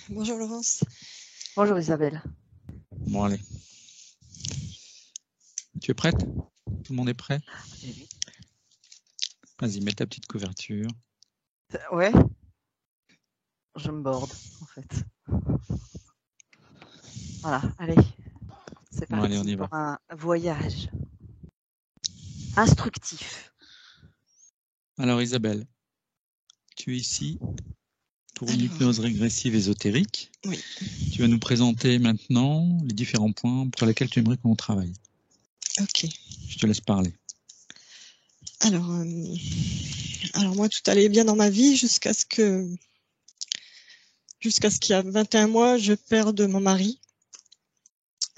Bonjour Laurence. Bonjour Isabelle. Bon, allez. Tu es prête? Tout le monde est prêt? Oui. Vas-y, mets ta petite couverture. Ouais. Je me borde, en fait. Voilà, allez. C'est Bon, parti allez, on y va. pour un voyage instructif. Alors Isabelle, tu es ici pour une Alors. hypnose régressive ésotérique. Oui. Tu vas nous présenter maintenant les différents points pour lesquels tu aimerais qu'on travaille. Ok. Je te laisse parler. Alors moi, tout allait bien dans ma vie jusqu'à ce qu'il y a 21 mois, je perde mon mari,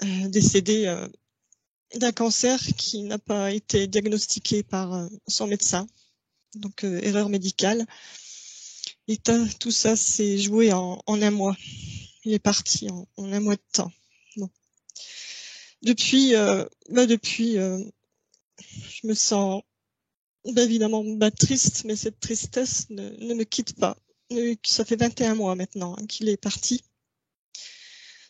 décédé d'un cancer qui n'a pas été diagnostiqué par son médecin. Donc, erreur médicale. Et tout ça s'est joué en un mois. Il est parti en un mois de temps. Bon. Depuis, je me sens évidemment triste, mais cette tristesse ne me quitte pas. Ça fait 21 mois maintenant qu'il est parti.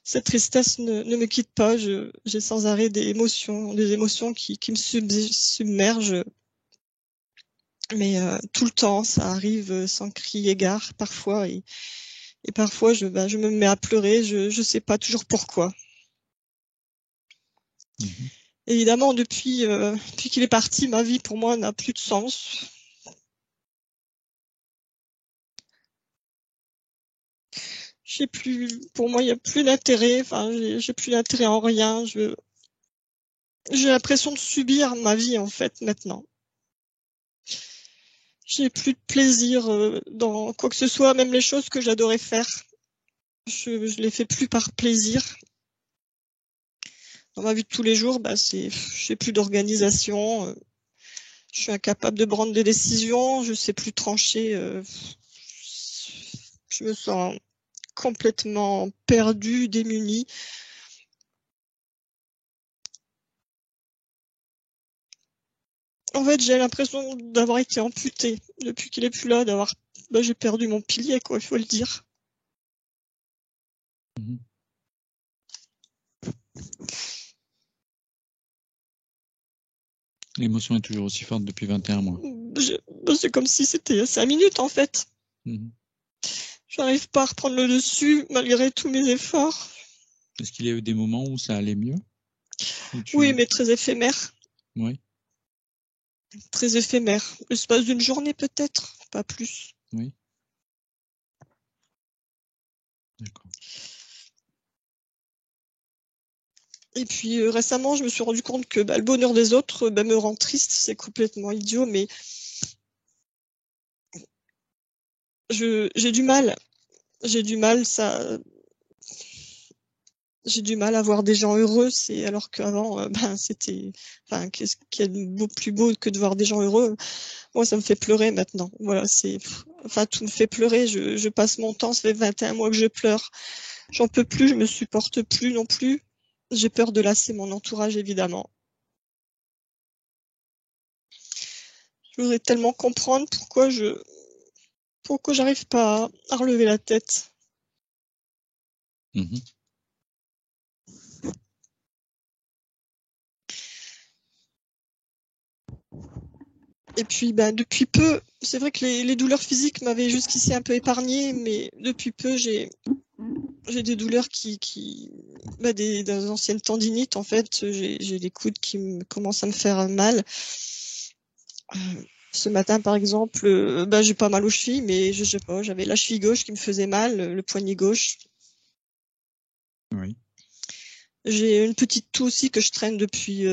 Cette tristesse ne me quitte pas. J'ai sans arrêt des émotions qui me submergent. Mais tout le temps, ça arrive sans crier gare parfois. Et parfois, je me mets à pleurer. Je sais pas toujours pourquoi. Mhm. Évidemment, depuis qu'il est parti, ma vie pour moi n'a plus de sens. Pour moi, il n'y a plus d'intérêt. Enfin, j'ai plus d'intérêt en rien. J'ai l'impression de subir ma vie en fait maintenant. J'ai plus de plaisir dans quoi que ce soit, même les choses que j'adorais faire. Je les fais plus par plaisir. Dans ma vie de tous les jours, j'ai plus d'organisation. Je suis incapable de prendre des décisions. Je sais plus trancher. Je me sens complètement perdue, démunie. En fait, j'ai l'impression d'avoir été amputée depuis qu'il est plus là, j'ai perdu mon pilier, quoi, il faut le dire. Mhm. L'émotion est toujours aussi forte depuis 21 mois. C'est comme si c'était 5 minutes, en fait. Mhm. J'arrive pas à reprendre le dessus, malgré tous mes efforts. Est-ce qu'il y a eu des moments où ça allait mieux? Oui, mais très éphémère. Oui. Très éphémère. L'espace d'une journée, peut-être, pas plus. Oui. D'accord. Et puis récemment, je me suis rendu compte que le bonheur des autres me rend triste. C'est complètement idiot, mais j'ai du mal. J'ai du mal, j'ai du mal à voir des gens heureux. Alors qu'avant, c'était, qu'est-ce qu'il y a de plus beau que de voir des gens heureux? Moi, ça me fait pleurer maintenant. Voilà, tout me fait pleurer. Je passe mon temps. Ça fait 21 mois que je pleure. J'en peux plus. Je me supporte plus non plus. J'ai peur de lasser mon entourage, évidemment. Je voudrais tellement comprendre pourquoi j'arrive pas à relever la tête. Mhm. Et puis, depuis peu, c'est vrai que les douleurs physiques m'avaient jusqu'ici un peu épargnée, mais depuis peu, j'ai des douleurs des anciennes tendinites, en fait. J'ai des coudes qui commencent à me faire mal. Ce matin, par exemple, j'ai pas mal aux chevilles, mais je sais pas, j'avais la cheville gauche qui me faisait mal, le poignet gauche. Oui. J'ai une petite toux aussi que je traîne depuis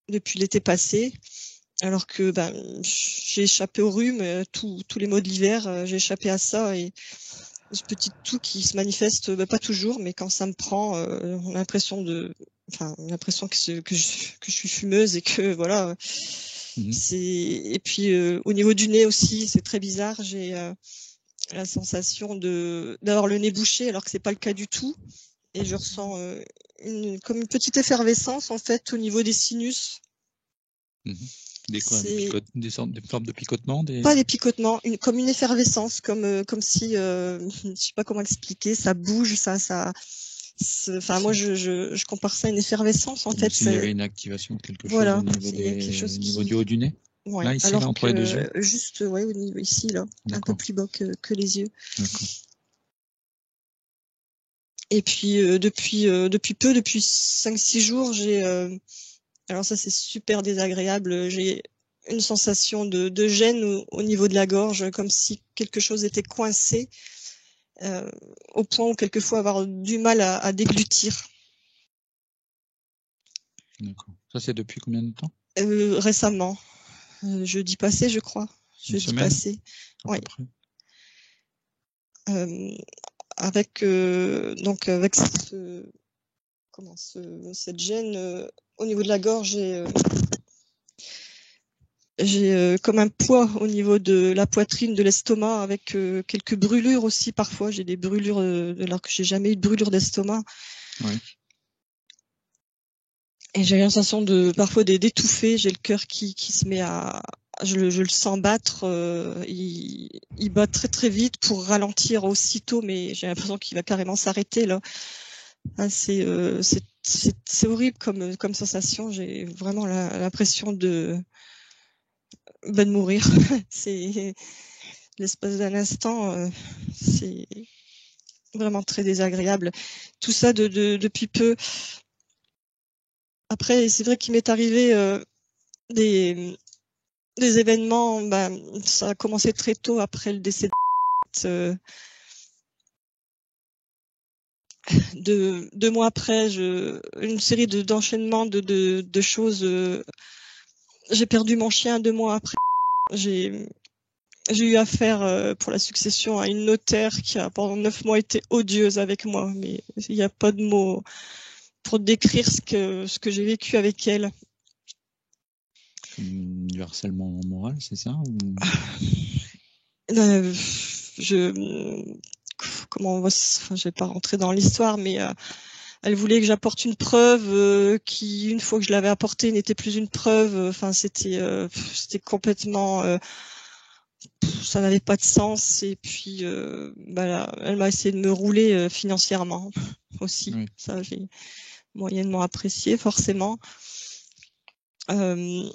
l'été passé. Alors que j'ai échappé au rhume, tous les mois de l'hiver, j'ai échappé à ça, et ce petit toux qui se manifeste pas toujours, mais quand ça me prend, on a l'impression que je suis fumeuse et que voilà. Mhm. Et puis au niveau du nez aussi, c'est très bizarre. J'ai la sensation d'avoir le nez bouché, alors que c'est pas le cas du tout, et je ressens comme une petite effervescence en fait au niveau des sinus. Mhm. Des C'est formes de picotements, pas des picotements, comme une effervescence, comme si, je sais pas comment expliquer, ça bouge, enfin moi je compare ça à une effervescence en comme fait. s'il y avait une activation de quelque chose Voilà, au niveau, il y a quelque chose du haut du nez. Ouais. Là, ici, Alors là, entre les deux yeux. juste ouais, au niveau ici, là, un peu plus bas que les yeux. D'accord. Et puis depuis 5-6 jours, alors ça c'est super désagréable, j'ai une sensation de gêne au niveau de la gorge, comme si quelque chose était coincé, au point où quelquefois avoir du mal à déglutir. D'accord. Ça, c'est depuis combien de temps? Récemment, jeudi passé, je crois. Jeudi semaine, passé. à peu près. Avec cette gêne au niveau de la gorge, j'ai comme un poids au niveau de la poitrine, de l'estomac, avec quelques brûlures aussi parfois. J'ai des brûlures alors que j'ai jamais eu de brûlure d'estomac. Ouais. Et j'ai l'impression parfois d'étouffer. J'ai le cœur qui se met je le sens battre. Il bat très très vite pour ralentir aussitôt, mais j'ai l'impression qu'il va carrément s'arrêter là. Ah, c'est horrible comme sensation. J'ai vraiment l'impression de mourir. C'est l'espace d'un instant. C'est vraiment très désagréable. Tout ça depuis peu. Après, c'est vrai qu'il m'est arrivé des événements. Ça a commencé très tôt après le décès de 2 mois après, une série d'enchaînements de choses. J'ai perdu mon chien 2 mois après. J'ai eu affaire pour la succession à une notaire qui a pendant 9 mois été odieuse avec moi, mais il n'y a pas de mots pour décrire ce que j'ai vécu avec elle. Comme du harcèlement moral, c'est ça ou... Je vais pas rentrer dans l'histoire, mais elle voulait que j'apporte une preuve qui, une fois que je l'avais apportée, n'était plus une preuve. Enfin, c'était complètement, ça n'avait pas de sens. Et puis, elle m'a essayé de me rouler financièrement aussi. Oui. Ça, j'ai moyennement apprécié, forcément. On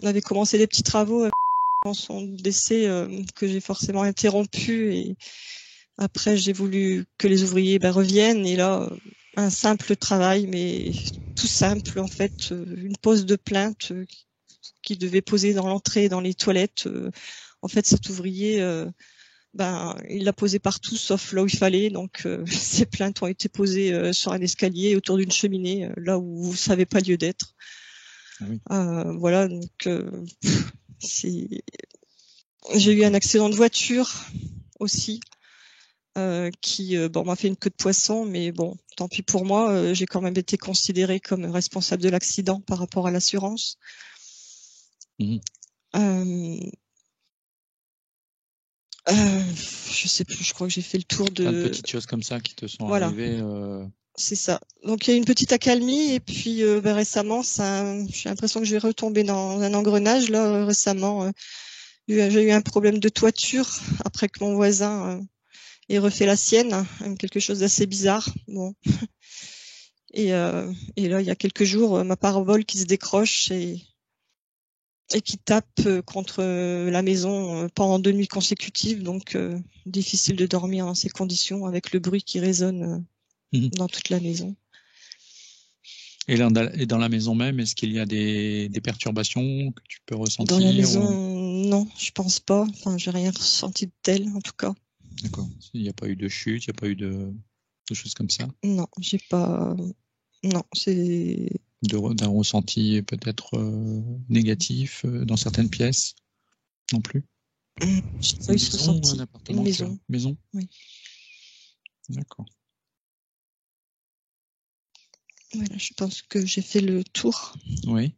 avait commencé des petits travaux avant son décès que j'ai forcément interrompu, et après j'ai voulu que les ouvriers reviennent, et là un simple travail, mais tout simple en fait, une pose de plainte qui devait poser dans l'entrée et dans les toilettes. En fait, cet ouvrier il l'a posé partout sauf là où il fallait, donc ces plaintes ont été posées sur un escalier autour d'une cheminée, là où ça n'avait pas lieu d'être. Oui. Voilà, donc j'ai eu un accident de voiture aussi qui m'a fait une queue de poisson, mais bon, tant pis pour moi. J'ai quand même été considérée comme responsable de l'accident par rapport à l'assurance. Mmh. Je sais plus, je crois que j'ai fait le tour Plein de petites choses comme ça qui te sont arrivées. C'est ça. Donc il y a une petite accalmie, et puis récemment, j'ai l'impression que je vais retomber dans un engrenage. Là, récemment, j'ai eu un problème de toiture après que mon voisin ait refait la sienne, quelque chose d'assez bizarre. Bon. Et là, il y a quelques jours, ma parabole qui se décroche et qui tape contre la maison pendant 2 nuits consécutives. Donc difficile de dormir dans ces conditions avec le bruit qui résonne dans toute la maison. Et dans la maison même, est-ce qu'il y a des perturbations que tu peux ressentir? Dans la maison, non, je pense pas. Enfin, j'ai rien ressenti de tel, en tout cas. D'accord. Il n'y a pas eu de chute, il n'y a pas eu de choses comme ça? Non, j'ai pas. Non, c'est. D'un ressenti peut-être négatif dans certaines pièces? Non plus? J'ai pas eu ce ressenti. Un appartement? Une maison. Maison? Oui. D'accord. Voilà, je pense que j'ai fait le tour. Oui.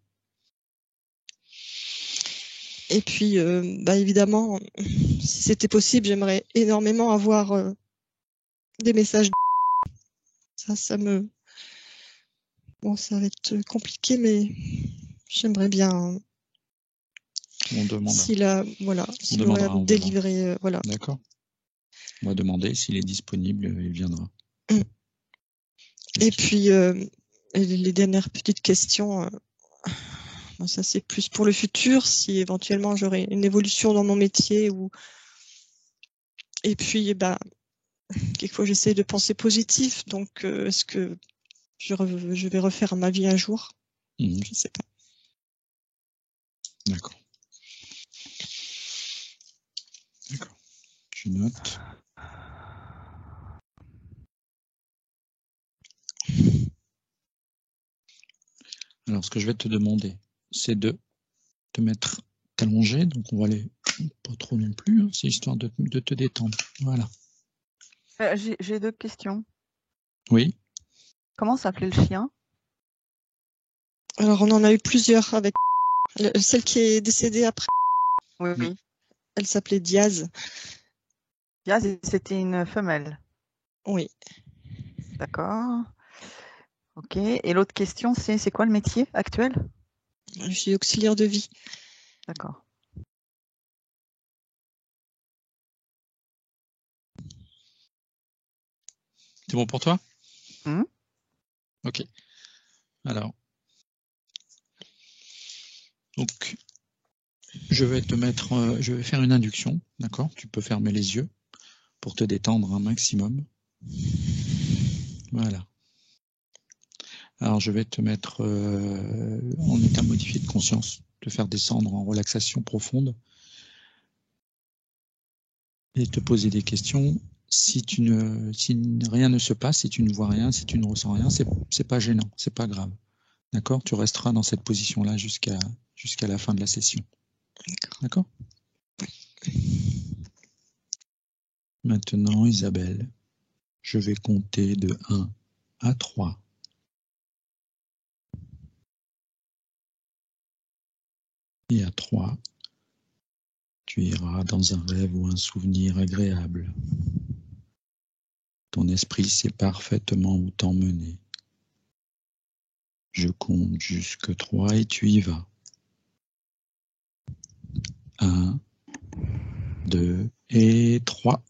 Et puis, évidemment, si c'était possible, j'aimerais énormément avoir des messages. Ça me. Bon, ça va être compliqué, mais J'aimerais bien, On demandera. s'il a, voilà, s'il aurait à demandera, me on verra. délivrer, voilà. D'accord. On va demander s'il est disponible, il viendra. Mm. Et puis, les dernières petites questions, bon, ça c'est plus pour le futur, si éventuellement j'aurais une évolution dans mon métier ou. Et puis, bah, quelquefois j'essaie de penser positif, donc est-ce que je vais refaire ma vie un jour? Mhm. Je sais pas. D'accord. D'accord. Je note. Alors, ce que je vais te demander, c'est de te mettre allongé. Donc, on va aller pas trop non plus. Hein, c'est histoire de te détendre. Voilà. J'ai 2 questions. Oui. Comment s'appelait le chien? Alors on en a eu plusieurs avec celle qui est décédée après. Oui, Oui. oui. Elle s'appelait Diaz. Diaz, c'était une femelle. Oui. D'accord. Ok. Et l'autre question, c'est quoi le métier actuel? Je suis auxiliaire de vie. D'accord. C'est bon pour toi? Mhm. Ok. Alors, donc, je vais je vais faire une induction, d'accord? Tu peux fermer les yeux pour te détendre un maximum. Voilà. Alors, je vais te mettre en état modifié de conscience, te faire descendre en relaxation profonde et te poser des questions. Si rien ne se passe, si tu ne vois rien, si tu ne ressens rien, c'est pas gênant, c'est pas grave. D'accord? Tu resteras dans cette position-là jusqu'à la fin de la session. D'accord? Maintenant, Isabelle, je vais compter de 1 à 3. Et à 3, tu iras dans un rêve ou un souvenir agréable. Ton esprit sait parfaitement où t'emmener. Je compte jusque 3 et tu y vas. 1, 2 et 3.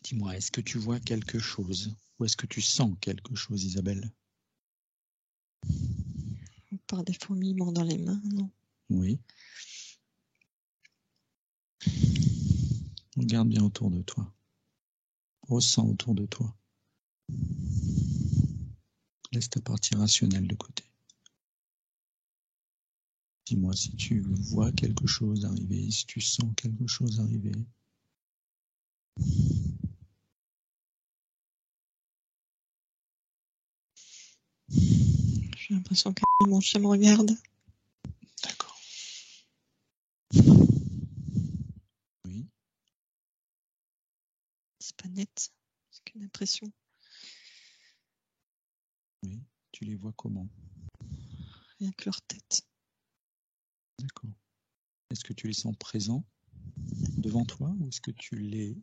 Dis-moi, est-ce que tu vois quelque chose? Ou est-ce que tu sens quelque chose, Isabelle? Par des fourmillements dans les mains, non? Oui. Regarde bien autour de toi. Ressens autour de toi. Laisse ta partie rationnelle de côté. Dis-moi si tu vois quelque chose arriver, si tu sens quelque chose arriver. J'ai l'impression que mon chien me regarde. D'accord. Oui. C'est pas net. C'est qu'une impression. Oui. Tu les vois comment? Rien que leur tête. D'accord. Est-ce que tu les sens présents devant toi ou est-ce que tu les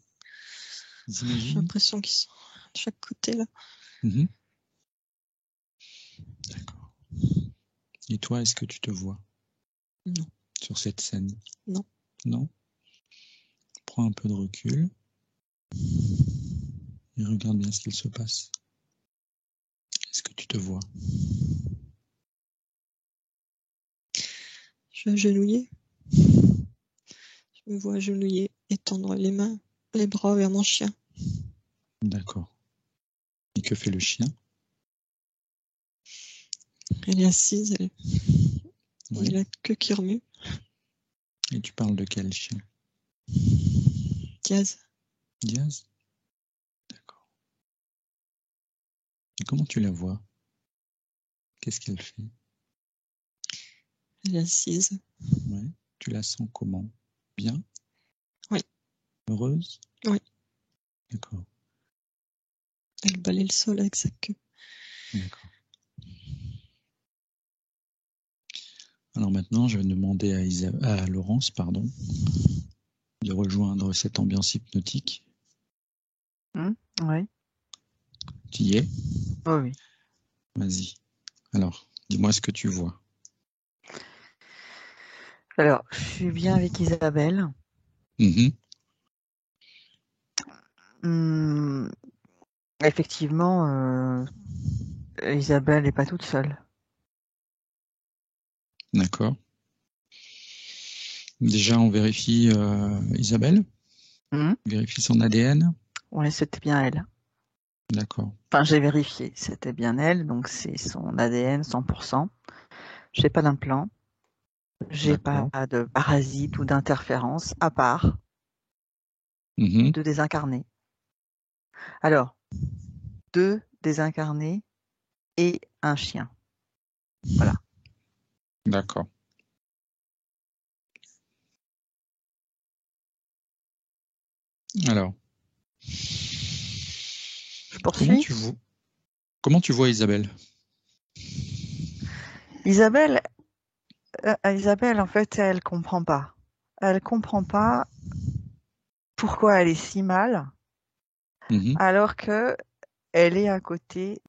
J'ai imagines? l'impression qu'ils sont de chaque côté là. Mhm. D'accord. Et toi, est-ce que tu te vois? Non. Sur cette scène? Non. Non? Prends un peu de recul et regarde bien ce qu'il se passe. Est-ce que tu te vois? Je vais agenouiller. Je me vois agenouiller et tendre les mains, les bras vers mon chien. D'accord. Et que fait le chien? Elle est assise, elle Oui. a la queue qui remue. Et tu parles de quel chien? Diaz. Diaz? D'accord. Et comment tu la vois? Qu'est-ce qu'elle fait? Elle est assise. Ouais. Tu la sens comment? Bien? Oui. Heureuse? Oui. D'accord. Elle balaye le sol avec sa queue. D'accord. Alors maintenant, je vais demander à Laurence, pardon, de rejoindre cette ambiance hypnotique. Oui. Tu y es? Oui, oui. Vas-y. Alors, dis-moi ce que tu vois. Alors, je suis bien avec Isabelle. Mhm. Effectivement, Isabelle n'est pas toute seule. D'accord. Déjà, on vérifie Isabelle. Vérifie son ADN. Oui, c'était bien elle. D'accord. Enfin, j'ai vérifié, c'était bien elle, donc c'est son ADN 100%. J'ai pas d'implant, j'ai pas D'accord. de parasite ou d'interférence, à part Mhm. 2 désincarnés. Alors, 2 désincarnés et un chien. Voilà. D'accord. Alors, Je poursuis. comment tu vois Isabelle? Isabelle, en fait, elle comprend pas. Elle comprend pas pourquoi elle est si mal, Mhm. alors que elle est à côté.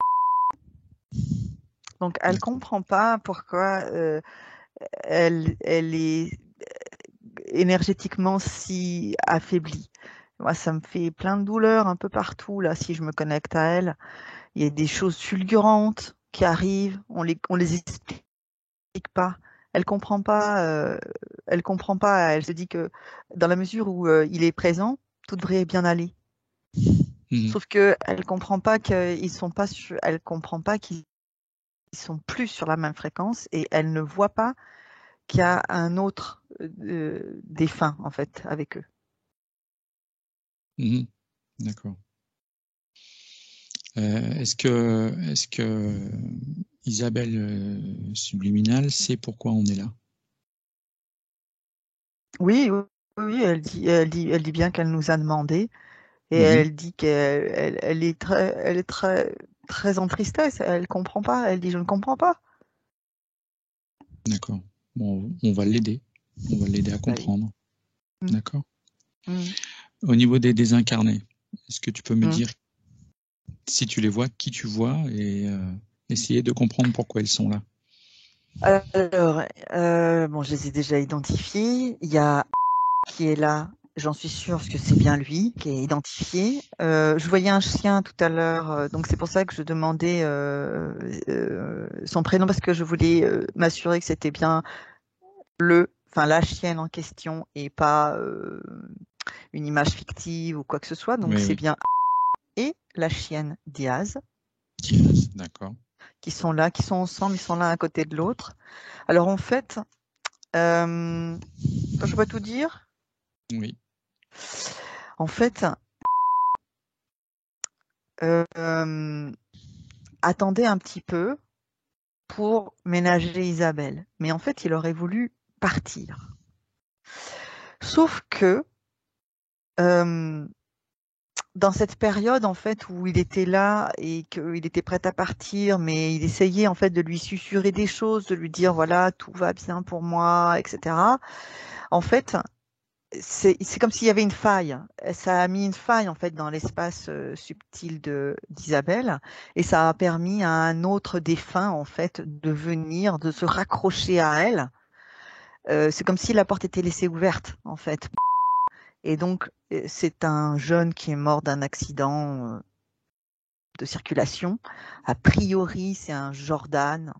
Donc, elle D'accord. comprend pas pourquoi elle est énergétiquement si affaiblie. Moi, ça me fait plein de douleurs un peu partout, là, si je me connecte à elle. Il y a des choses fulgurantes qui arrivent, on les explique pas. Elle comprend pas, elle comprend pas. Elle se dit que dans la mesure où il est présent, tout devrait bien aller. Mhm. Sauf que elle comprend pas qu'ils sont pas elle comprend pas qu'ils sont plus sur la même fréquence et elle ne voit pas qu'il y a un autre défunt en fait avec eux. Mhm. D'accord. Est-ce que Isabelle subliminale sait pourquoi on est là? Oui, oui, oui, elle dit bien qu'elle nous a demandé et Mhm. elle dit elle est très en tristesse. Elle comprend pas. Elle dit je ne comprends pas. D'accord. Bon, on va l'aider. On va l'aider à Bah oui. comprendre. Mm, D'accord. mm, Au niveau des désincarnés, est-ce que tu peux me mm. dire si tu les vois, qui tu vois et essayer de comprendre pourquoi ils sont là? Alors, bon, je les ai déjà identifiés. Il y a qui est là. J'en suis sûre parce que c'est bien lui qui est identifié. Je voyais un chien tout à l'heure, donc c'est pour ça que je demandais son prénom parce que je voulais m'assurer que c'était bien la chienne en question et pas une image fictive ou quoi que ce soit. Donc Oui, c'est oui. bien et la chienne Diaz D'accord. qui sont là, qui sont ensemble, ils sont l'un à côté de l'autre. Alors en fait, je peux tout dire. Oui. En fait, attendez un petit peu pour ménager Isabelle. Mais en fait, il aurait voulu partir. Sauf que dans cette période en fait où il était là et qu'il était prêt à partir, mais il essayait en fait de lui susurrer des choses, de lui dire voilà tout va bien pour moi, etc. En fait, c'est comme s'il y avait une faille. Ça a mis une faille en fait dans l'espace subtil d'Isabelle et ça a permis à un autre défunt en fait de venir, de se raccrocher à elle. C'est comme si la porte était laissée ouverte en fait. Et donc c'est un jeune qui est mort d'un accident de circulation. A priori, c'est un Jordan.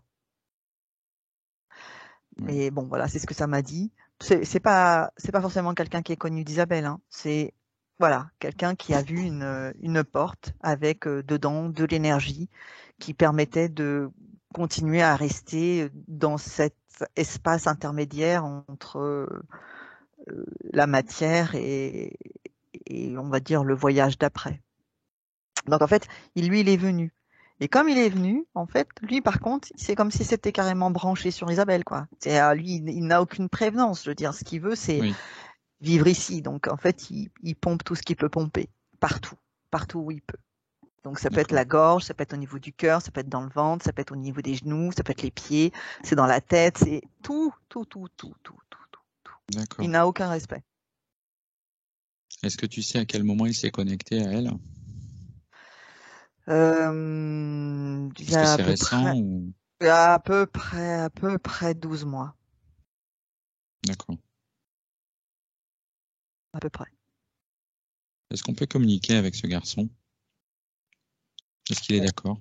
Oui. Mais bon, voilà, c'est ce que ça m'a dit. C'est pas forcément quelqu'un qui est connu d'Isabelle. Hein. C'est voilà, quelqu'un qui a vu une porte avec dedans de l'énergie qui permettait de continuer à rester dans cet espace intermédiaire entre la matière et on va dire le voyage d'après. Donc en fait, il est venu. Et comme il est venu, en fait, lui par contre, c'est comme si c'était carrément branché sur Isabelle, quoi. C'est lui, il n'a aucune prévenance. Je veux dire, ce qu'il veut, c'est Oui. vivre ici. Donc en fait, il pompe tout ce qu'il peut pomper, partout, partout où il peut. Donc ça peut être D'accord. la gorge, ça peut être au niveau du cœur, ça peut être dans le ventre, ça peut être au niveau des genoux, ça peut être les pieds, c'est dans la tête, c'est tout, tout, tout, tout, tout, tout, tout, tout. D'accord. Il n'a aucun respect. Est-ce que tu sais à quel moment il s'est connecté à elle? Il y Est-ce que a c'est récent ou... à peu près 12 mois, D'accord. à peu près. Est-ce qu'on peut communiquer avec ce garçon? Est-ce qu'il est d'accord?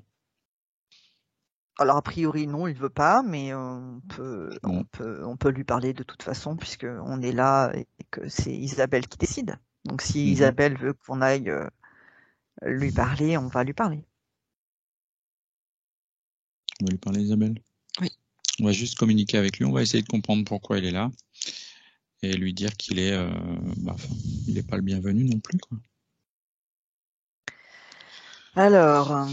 Alors a priori non, il veut pas, mais Bon, on peut lui parler de toute façon puisque on est là et que c'est Isabelle qui décide. Donc si Isabelle veut qu'on aille lui parler, on va lui parler. on va lui parler, Isabelle. Oui. On va juste communiquer avec lui. On va essayer de comprendre pourquoi il est là et lui dire qu'il est, il n'est pas le bienvenu non plus, quoi. Alors,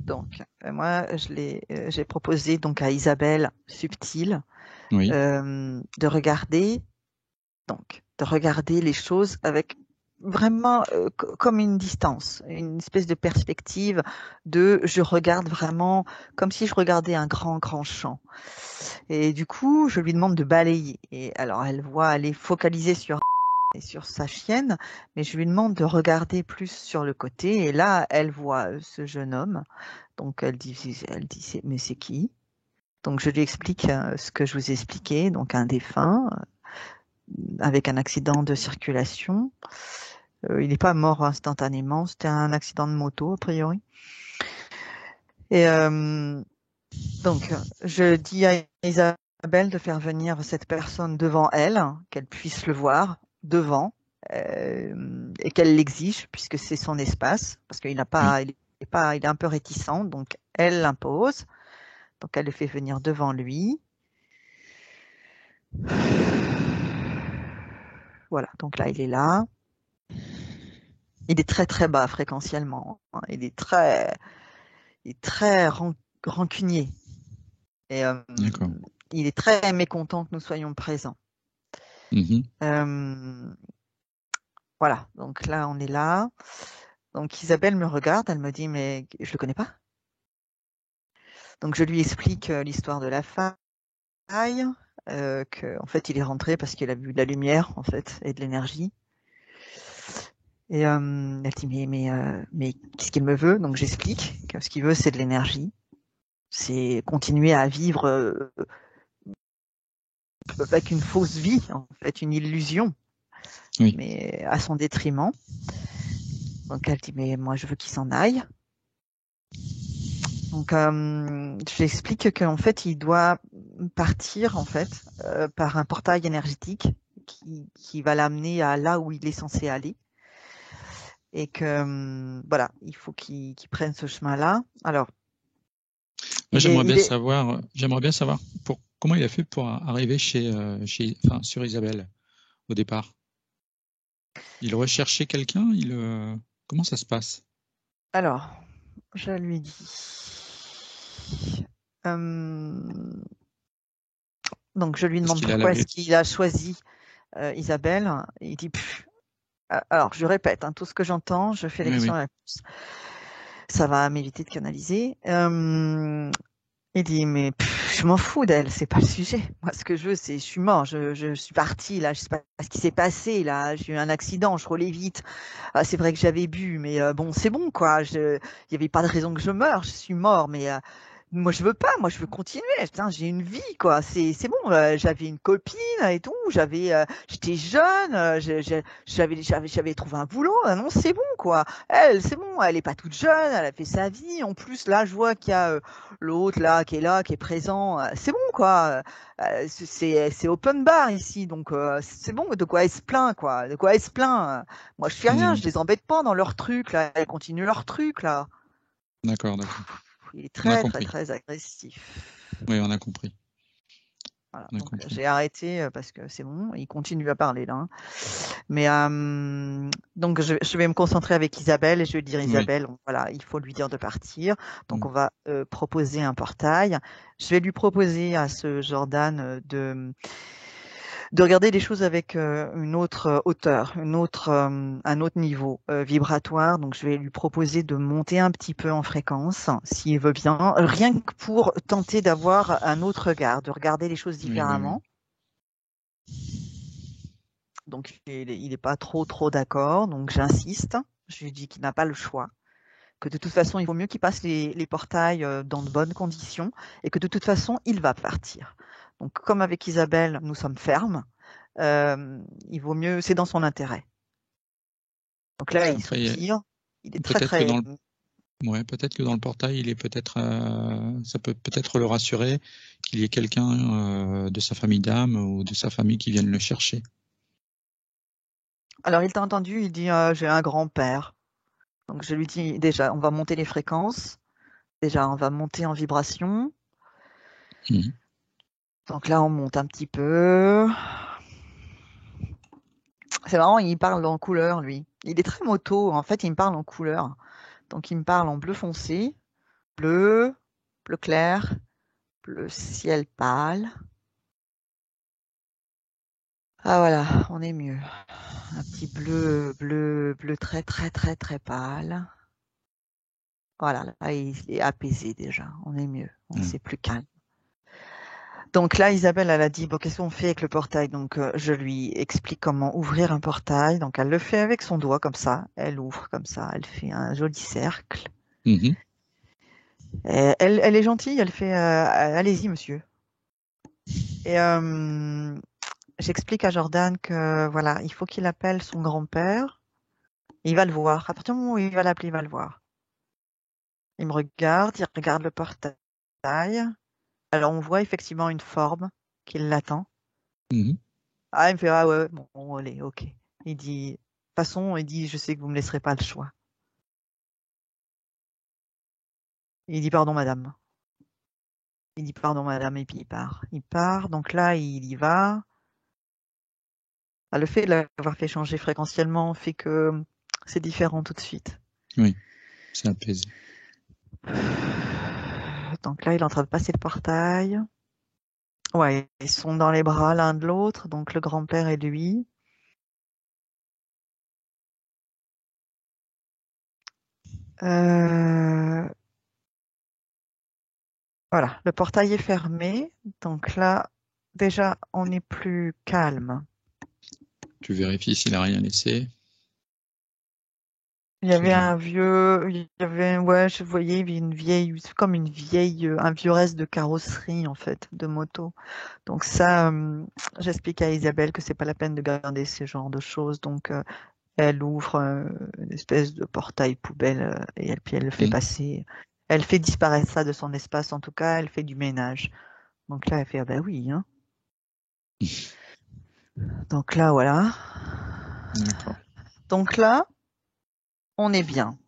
donc moi j'ai proposé donc à Isabelle Subtil Oui. de regarder les choses avec vraiment comme une distance, une espèce de perspective de je regarde vraiment comme si je regardais un grand champ. Et du coup, je lui demande de balayer. Et alors, elle est focalisée sur sa chienne, mais je lui demande de regarder plus sur le côté. Et là, elle voit ce jeune homme. Donc, elle dit, mais c'est qui? Donc, je lui explique ce que je vous ai expliqué. Donc, un défunt avec un accident de circulation. Il n'est pas mort instantanément. C'était un accident de moto, a priori. Et donc, je dis à Isabelle de faire venir cette personne devant elle, qu'elle puisse le voir devant, et qu'elle l'exige puisque c'est son espace, parce qu'il n'a pas, il est un peu réticent, donc elle l'impose. Donc elle le fait venir devant lui. Voilà, donc là il est là. Il est très bas fréquentiellement. Il est très rancunier. Et D'accord. il est très mécontent que nous soyons présents. Voilà, donc là, on est là. Donc Isabelle me regarde, elle me dit, mais je le connais pas. Donc je lui explique l'histoire de la faille, qu'en fait il est rentré parce qu'il a vu de la lumière en fait et de l'énergie. Et elle dit, mais qu'est-ce qu'il me veut? Donc j'explique que ce qu'il veut, c'est de l'énergie. C'est continuer à vivre avec une fausse vie, en fait, une illusion, mais à son détriment. Donc elle dit, mais moi je veux qu'il s'en aille. Donc j'explique qu'en fait il doit partir en fait par un portail énergétique qui va l'amener à là où il est censé aller et que voilà, il faut qu'il prenne ce chemin-là. Alors moi, j'aimerais bien savoir comment il a fait pour arriver sur Isabelle au départ. Il recherchait quelqu'un, comment ça se passe? Alors, je lui dis. Donc, je lui demande pourquoi est-ce qu'il a choisi Isabelle. Il dit, alors je répète, tout ce que j'entends, je fais les questions-réponses. Ça va m'éviter de canaliser. Il dit, mais je m'en fous d'elle, c'est pas le sujet. Moi, ce que je veux, c'est, je suis mort, je suis parti, là, je sais pas ce qui s'est passé, là, j'ai eu un accident, je roulais vite. C'est vrai que j'avais bu, mais bon, c'est bon, quoi. Il y avait pas de raison que je meure, je suis mort, mais moi, je veux pas, moi, je veux continuer. Putain, j'ai une vie, quoi. C'est bon, j'avais une copine et tout, j'étais jeune, j'avais trouvé un boulot. Non, c'est bon, quoi. Elle, c'est bon, elle est pas toute jeune, elle a fait sa vie. En plus, là, je vois qu'il y a l'autre là, qui est présent. C'est bon, quoi. C'est open bar ici, donc c'est bon. De quoi elle se plaint, quoi. De quoi elle se plaint. Moi, je fais rien, je les embête pas dans leur truc, là. Elles continuent leur truc, là. D'accord. Il est très agressif. Oui, on a compris. Voilà, donc j'ai arrêté parce que c'est bon, il continue à parler là. Mais donc je vais me concentrer avec Isabelle et je vais dire Isabelle, voilà, il faut lui dire de partir. Donc on va proposer un portail. Je vais lui proposer à ce Jordan de regarder les choses avec une autre hauteur, un autre niveau vibratoire. Donc, je vais lui proposer de monter un petit peu en fréquence, s'il veut bien, rien que pour tenter d'avoir un autre regard, de regarder les choses différemment. Donc, il n'est pas trop d'accord. Donc, j'insiste. Je lui dis qu'il n'a pas le choix. que de toute façon, il vaut mieux qu'il passe les portails dans de bonnes conditions et que de toute façon, il va partir. Donc, comme avec Isabelle, nous sommes fermes, il vaut mieux, c'est dans son intérêt. Donc là, il Après, soupire, il est très, peut-être que très... peut-être que dans le portail, il est peut-être, ça peut peut-être le rassurer qu'il y ait quelqu'un de sa famille d'âme ou de sa famille qui vienne le chercher. Alors, il t'a entendu, il dit j'ai un grand-père. Donc, je lui dis déjà, on va monter les fréquences. Déjà, on va monter en vibration. Mhm. Donc là, on monte un petit peu. C'est marrant, il parle en couleur, lui. Il est très moto. En fait, il me parle en couleur. Donc, il me parle en bleu foncé, bleu, bleu clair, bleu ciel pâle. Ah voilà, on est mieux. Un petit bleu, bleu, bleu très, très, très, très pâle. Voilà, là, il est apaisé déjà. On est mieux. C'est plus calme. Donc là, Isabelle, elle a dit, bon, qu'est-ce qu'on fait avec le portail? Donc, je lui explique comment ouvrir un portail. Donc, elle le fait avec son doigt, comme ça. Elle ouvre comme ça. Elle fait un joli cercle. Mhm. Elle est gentille. Elle fait, allez-y, monsieur. Et j'explique à Jordan que, voilà, il faut qu'il appelle son grand-père. Il va le voir. À partir du moment où il va l'appeler, il va le voir. Il me regarde, il regarde le portail. Alors, on voit effectivement une forme qui l'attend. Mhm. Ah, il me fait, ah ouais, bon, allez, ok. Il dit, de toute façon, il dit, je sais que vous me laisserez pas le choix. Il dit, pardon, madame. Il dit, pardon, madame, et puis il part. Il part, donc là, il y va. Ah, le fait de l'avoir fait changer fréquentiellement fait que c'est différent tout de suite. Oui, c'est apaisé. Donc là, il est en train de passer le portail. Ouais, ils sont dans les bras l'un de l'autre, donc le grand-père et lui. Voilà, le portail est fermé. Donc là, déjà, on est plus calme. Tu vérifies s'il n'a rien laissé. Il y avait un vieux, il y avait, ouais, je voyais il y avait une vieille, c'est comme une vieille, un vieux reste de carrosserie, en fait, de moto. Donc ça, j'explique à Isabelle que c'est pas la peine de garder ce genre de choses. Donc, elle ouvre une espèce de portail poubelle et puis elle le fait passer. Elle fait disparaître ça de son espace, en tout cas, elle fait du ménage. Donc là, elle fait, ah bah oui, hein. Donc là, voilà. D'accord. Donc là, on est bien.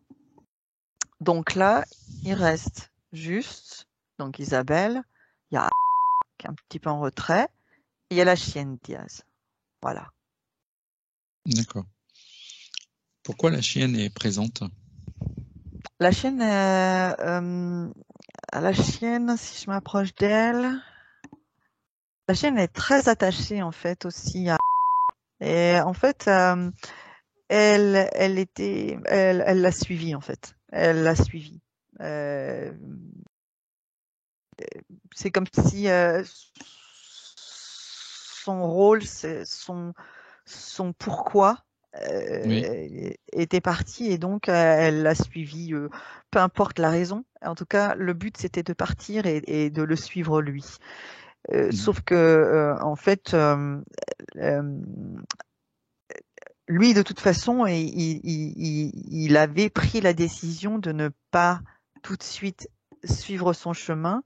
Donc là, il reste juste, donc Isabelle, il y a qui est un petit peu en retrait, et il y a la chienne Diaz. Voilà. D'accord. Pourquoi la chienne est présente? La chienne, si je m'approche d'elle, la chienne est très attachée en fait aussi à. Et en fait, elle l'a suivi en fait. Elle l'a suivi. C'est comme si son rôle, son pourquoi était parti et donc elle l'a suivi, peu importe la raison. En tout cas, le but c'était de partir et de le suivre lui. Sauf que en fait, lui de toute façon, il avait pris la décision de ne pas tout de suite suivre son chemin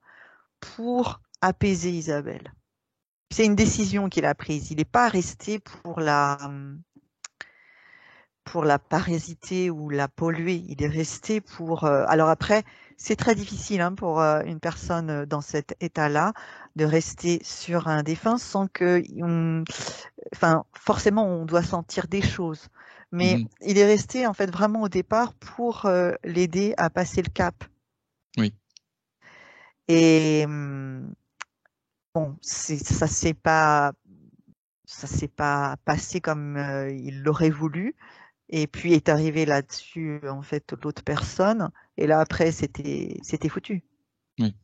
pour apaiser Isabelle. C'est une décision qu'il a prise. Il n'est pas resté pour la parasiter ou la polluer. Il est resté pour. Alors après, c'est très difficile hein, pour une personne dans cet état-là de rester sur un défunt sans que, enfin, forcément, on doit sentir des choses. Mais il est resté en fait vraiment au départ pour l'aider à passer le cap. Oui. Et bon, ça s'est pas passé comme il l'aurait voulu. Et puis est arrivé là-dessus en fait l'autre personne. Et là après c'était foutu. Oui.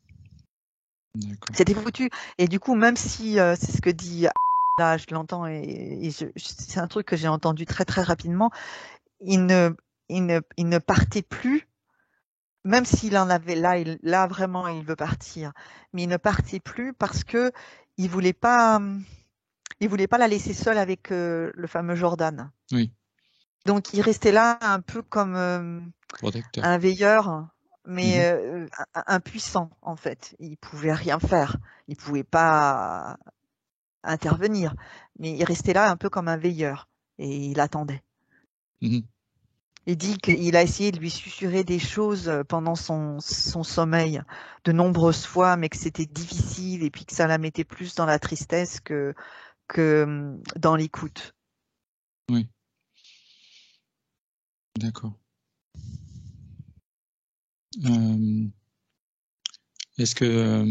D'accord. C'était foutu. Et du coup même si c'est ce que dit là, je l'entends et c'est un truc que j'ai entendu très très rapidement. Il ne partait plus même s'il en avait là vraiment il veut partir, mais il ne partait plus parce que il voulait pas la laisser seule avec le fameux Jordan. Oui, Donc il restait là un peu comme protecteur. un veilleur, mais Mhm. impuissant en fait. Il pouvait rien faire, il pouvait pas intervenir, mais il restait là un peu comme un veilleur et il attendait. Mhm. Il dit qu'il a essayé de lui susurrer des choses pendant son sommeil de nombreuses fois, mais que c'était difficile et puis que ça la mettait plus dans la tristesse que dans l'écoute. Oui, d'accord. Est-ce que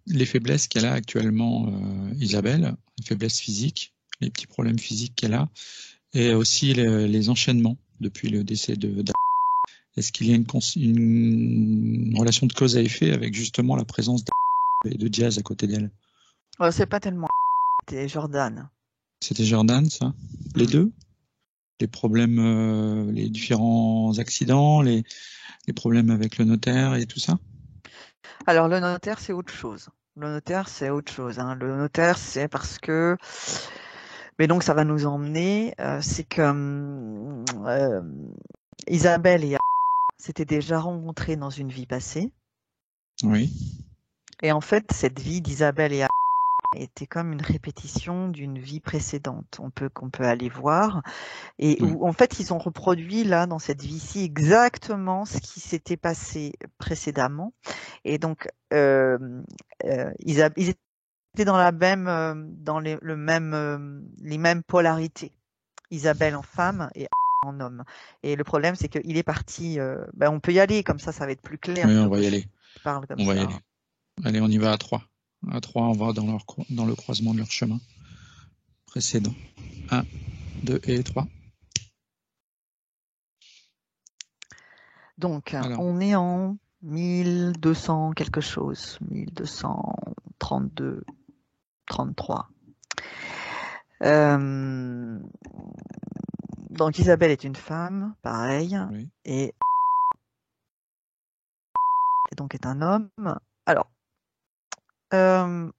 les faiblesses qu'elle a actuellement, Isabelle, les faiblesses physiques, les petits problèmes physiques qu'elle a, et aussi les enchaînements depuis le décès est-ce qu'il y a une relation de cause à effet avec justement la présence de Diaz à côté d'elle? C'est pas tellement c'était Jordan. C'était Jordan, ça? Les deux? Les problèmes, les différents accidents, les problèmes avec le notaire et tout ça? Alors le notaire, c'est autre chose. Le notaire, c'est autre chose. Hein. Le notaire, c'est parce que, mais donc ça va nous emmener, c'est que Isabelle et s'étaient déjà rencontrés dans une vie passée. Oui. Et en fait, cette vie d'Isabelle et était comme une répétition d'une vie précédente. Qu'on peut aller voir. Et Oui. où, en fait, ils ont reproduit là, dans cette vie-ci, exactement ce qui s'était passé précédemment. Et donc, ils étaient dans la même, dans les mêmes polarités. Isabelle en femme et en homme. Et le problème, c'est qu'il est parti. On peut y aller, comme ça va être plus clair Oui, on que va que y je aller. parle comme On va y ça. aller. Allez, on y va à 3. À 3, on va dans le croisement de leur chemin précédent. 1, 2 et 3. Donc, Alors, on est en 1200 quelque chose, 1232, 33. Donc Isabelle est une femme, pareil, oui. et donc est un homme. Alors, je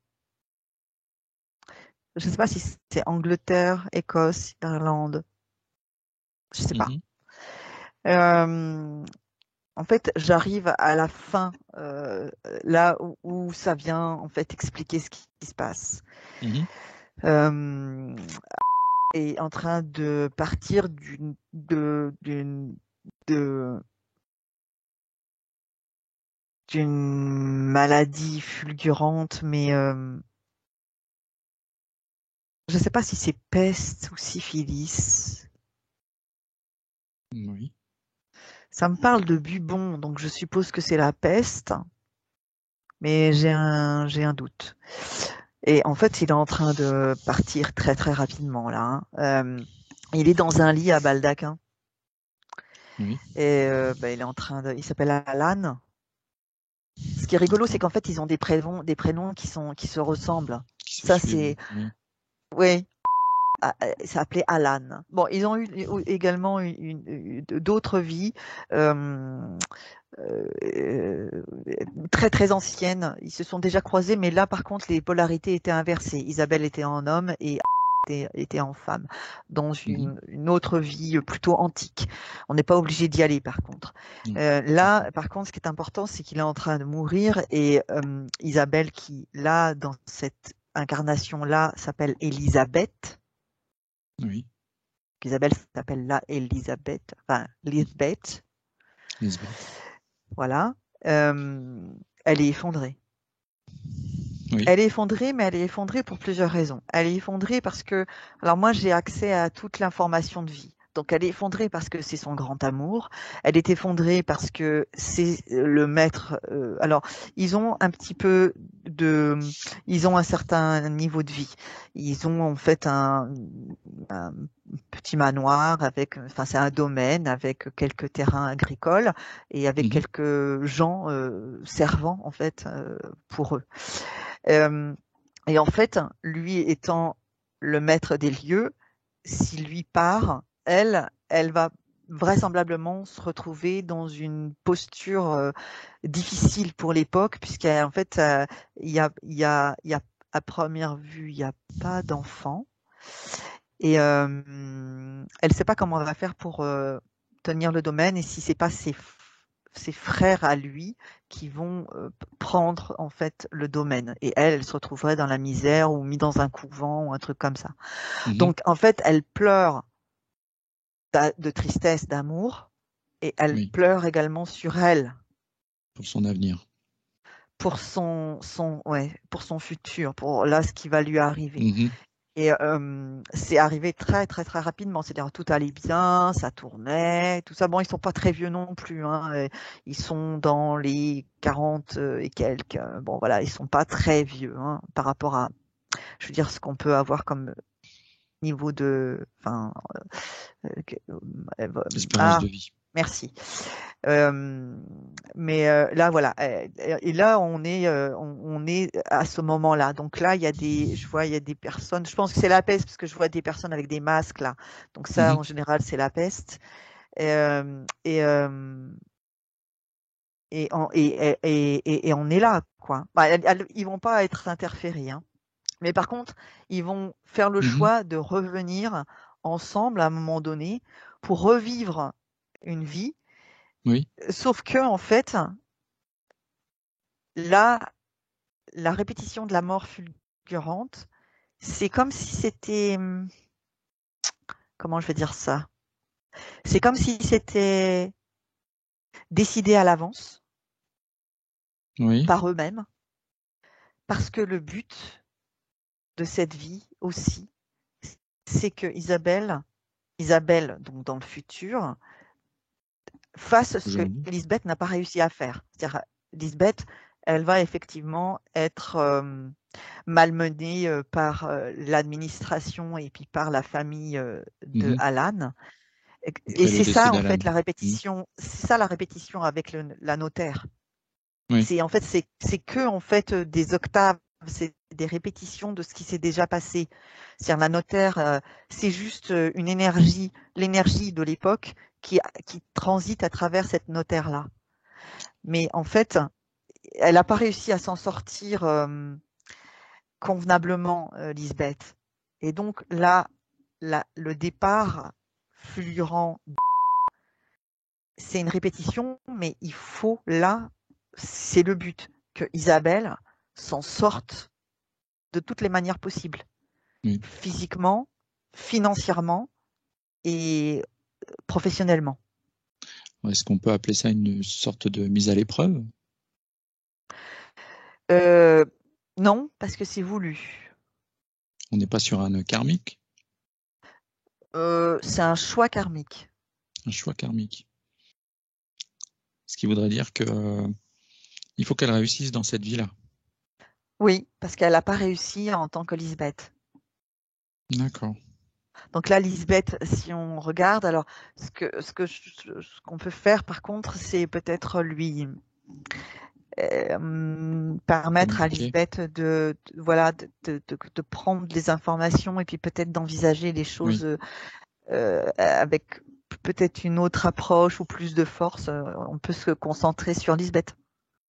ne sais pas si c'est Angleterre, Écosse, Irlande, je ne sais pas. En fait, j'arrive à la fin, là où ça vient en fait expliquer ce qui se passe. Est en train de partir d'une maladie fulgurante, mais je ne sais pas si c'est peste ou syphilis. Oui. Ça me parle de bubon, donc je suppose que c'est la peste, mais j'ai un doute. Et en fait, il est en train de partir très très rapidement là. Il est dans un lit à baldaquin. Oui. Et il est en train de. Il s'appelle Alan. Ce qui est rigolo, c'est qu'en fait, ils ont des prénoms qui se ressemblent. Qui se Ça, suivent. c'est. Oui. Oui. Ça s'appelait Alan. Bon, ils ont eu également d'autres vies très très anciennes. Ils se sont déjà croisés, mais là, par contre, les polarités étaient inversées. Isabelle était en homme et était en femme, dans une autre vie plutôt antique. On n'est pas obligé d'y aller, par contre. Là, par contre, ce qui est important, c'est qu'il est en train de mourir et Isabelle, qui, là, dans cette incarnation-là, s'appelle Elisabeth. Oui. Isabelle s'appelle là Elisabeth, enfin Lisbeth. Voilà. Elle est effondrée. Oui. Elle est effondrée, mais elle est effondrée pour plusieurs raisons. Elle est effondrée parce que, alors moi j'ai accès à toute l'information de vie. Donc elle est effondrée parce que c'est son grand amour. Elle est effondrée parce que c'est le maître. Alors ils ont un petit peu ils ont un certain niveau de vie. Ils ont en fait un petit manoir avec, enfin c'est un domaine avec quelques terrains agricoles et avec quelques gens servants en fait pour eux. Et en fait, lui étant le maître des lieux, s'il lui part, elle va vraisemblablement se retrouver dans une posture difficile pour l'époque, puisqu'en fait, il y a, à première vue, il n'y a pas d'enfant. Et elle ne sait pas comment elle va faire pour tenir le domaine, et si c'est pas ses frères à lui qui vont prendre en fait le domaine. Et elle se retrouverait dans la misère ou mise dans un couvent ou un truc comme ça. Donc en fait, elle pleure de tristesse, d'amour, et elle pleure également sur elle. Pour son avenir. Pour pour son futur, pour là ce qui va lui arriver. Et c'est arrivé très très très rapidement, c'est-à-dire tout allait bien, ça tournait, tout ça. Bon, ils sont pas très vieux non plus, hein. Ils sont dans les 40 et quelques. Bon voilà, ils sont pas très vieux, hein, par rapport à, je veux dire, ce qu'on peut avoir comme niveau de, enfin, espérance de vie. Merci. Mais là, voilà. Et là, on est à ce moment-là. Donc là, il y a des personnes. Je pense que c'est la peste parce que je vois des personnes avec des masques là. Donc ça, en général, c'est la peste. Et on est là, quoi. Bah, ils vont pas être interférés, hein. Mais par contre, ils vont faire le choix de revenir ensemble à un moment donné pour revivre une vie. Oui. Sauf que, en fait, là, la répétition de la mort fulgurante, c'est comme si c'était, comment je vais dire ça? C'est comme si c'était décidé à l'avance par eux-mêmes, parce que le but de cette vie aussi, c'est que Isabelle, donc dans le futur, fasse ce que Lisbeth n'a pas réussi à faire. C'est-à-dire, Lisbeth, elle va effectivement être malmenée par l'administration et puis par la famille de Alan. Et c'est ça, en fait, la répétition. C'est ça la répétition avec la notaire. C'est en fait, c'est que en fait des octaves, c'est des répétitions de ce qui s'est déjà passé. C'est-à-dire la notaire, c'est juste une énergie, l'énergie de l'époque qui transite à travers cette notaire-là. Mais en fait, elle n'a pas réussi à s'en sortir convenablement, Lisbeth. Et donc là, le départ fulgurant, c'est une répétition, mais il faut là, c'est le but, que Isabelle s'en sorte de toutes les manières possibles, physiquement, financièrement et professionnellement. Est-ce qu'on peut appeler ça une sorte de mise à l'épreuve? Non, parce que c'est voulu. On n'est pas sur un nœud karmique? C'est un choix karmique. Un choix karmique. Ce qui voudrait dire que il faut qu'elle réussisse dans cette vie-là. Oui, parce qu'elle n'a pas réussi en tant que Lisbeth. D'accord. Donc là, Lisbeth, si on regarde, alors ce qu'on peut faire par contre, c'est peut-être lui permettre à Lisbeth de prendre les informations et puis peut-être d'envisager les choses avec peut-être une autre approche ou plus de force. On peut se concentrer sur Lisbeth,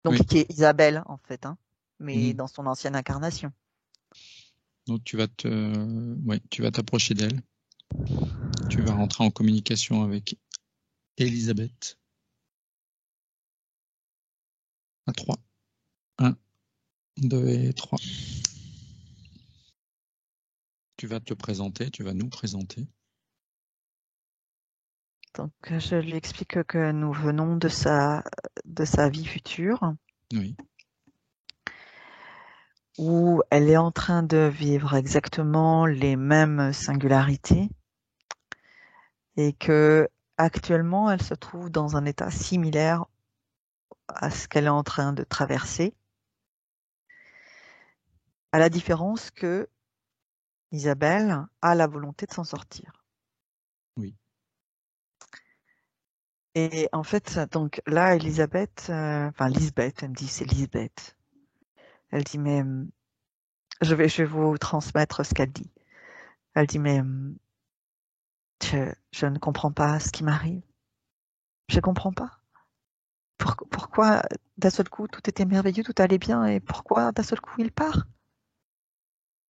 donc qui est Isabelle en fait, hein, mais dans son ancienne incarnation. Donc tu vas t'approcher d'elle. Tu vas rentrer en communication avec Elisabeth. À 3. 1, 2 et 3. Tu vas te présenter, tu vas nous présenter. Donc je lui explique que nous venons de sa vie future. Oui. Où elle est en train de vivre exactement les mêmes singularités et que actuellement elle se trouve dans un état similaire à ce qu'elle est en train de traverser, à la différence que Isabelle a la volonté de s'en sortir. Oui. Et en fait, donc là, Lisbeth, elle me dit c'est Lisbeth. Elle dit mais je vais vous transmettre ce qu'elle dit. Elle dit mais Je ne comprends pas ce qui m'arrive. Je comprends pas. Pourquoi d'un seul coup tout était merveilleux, tout allait bien, et pourquoi d'un seul coup il part?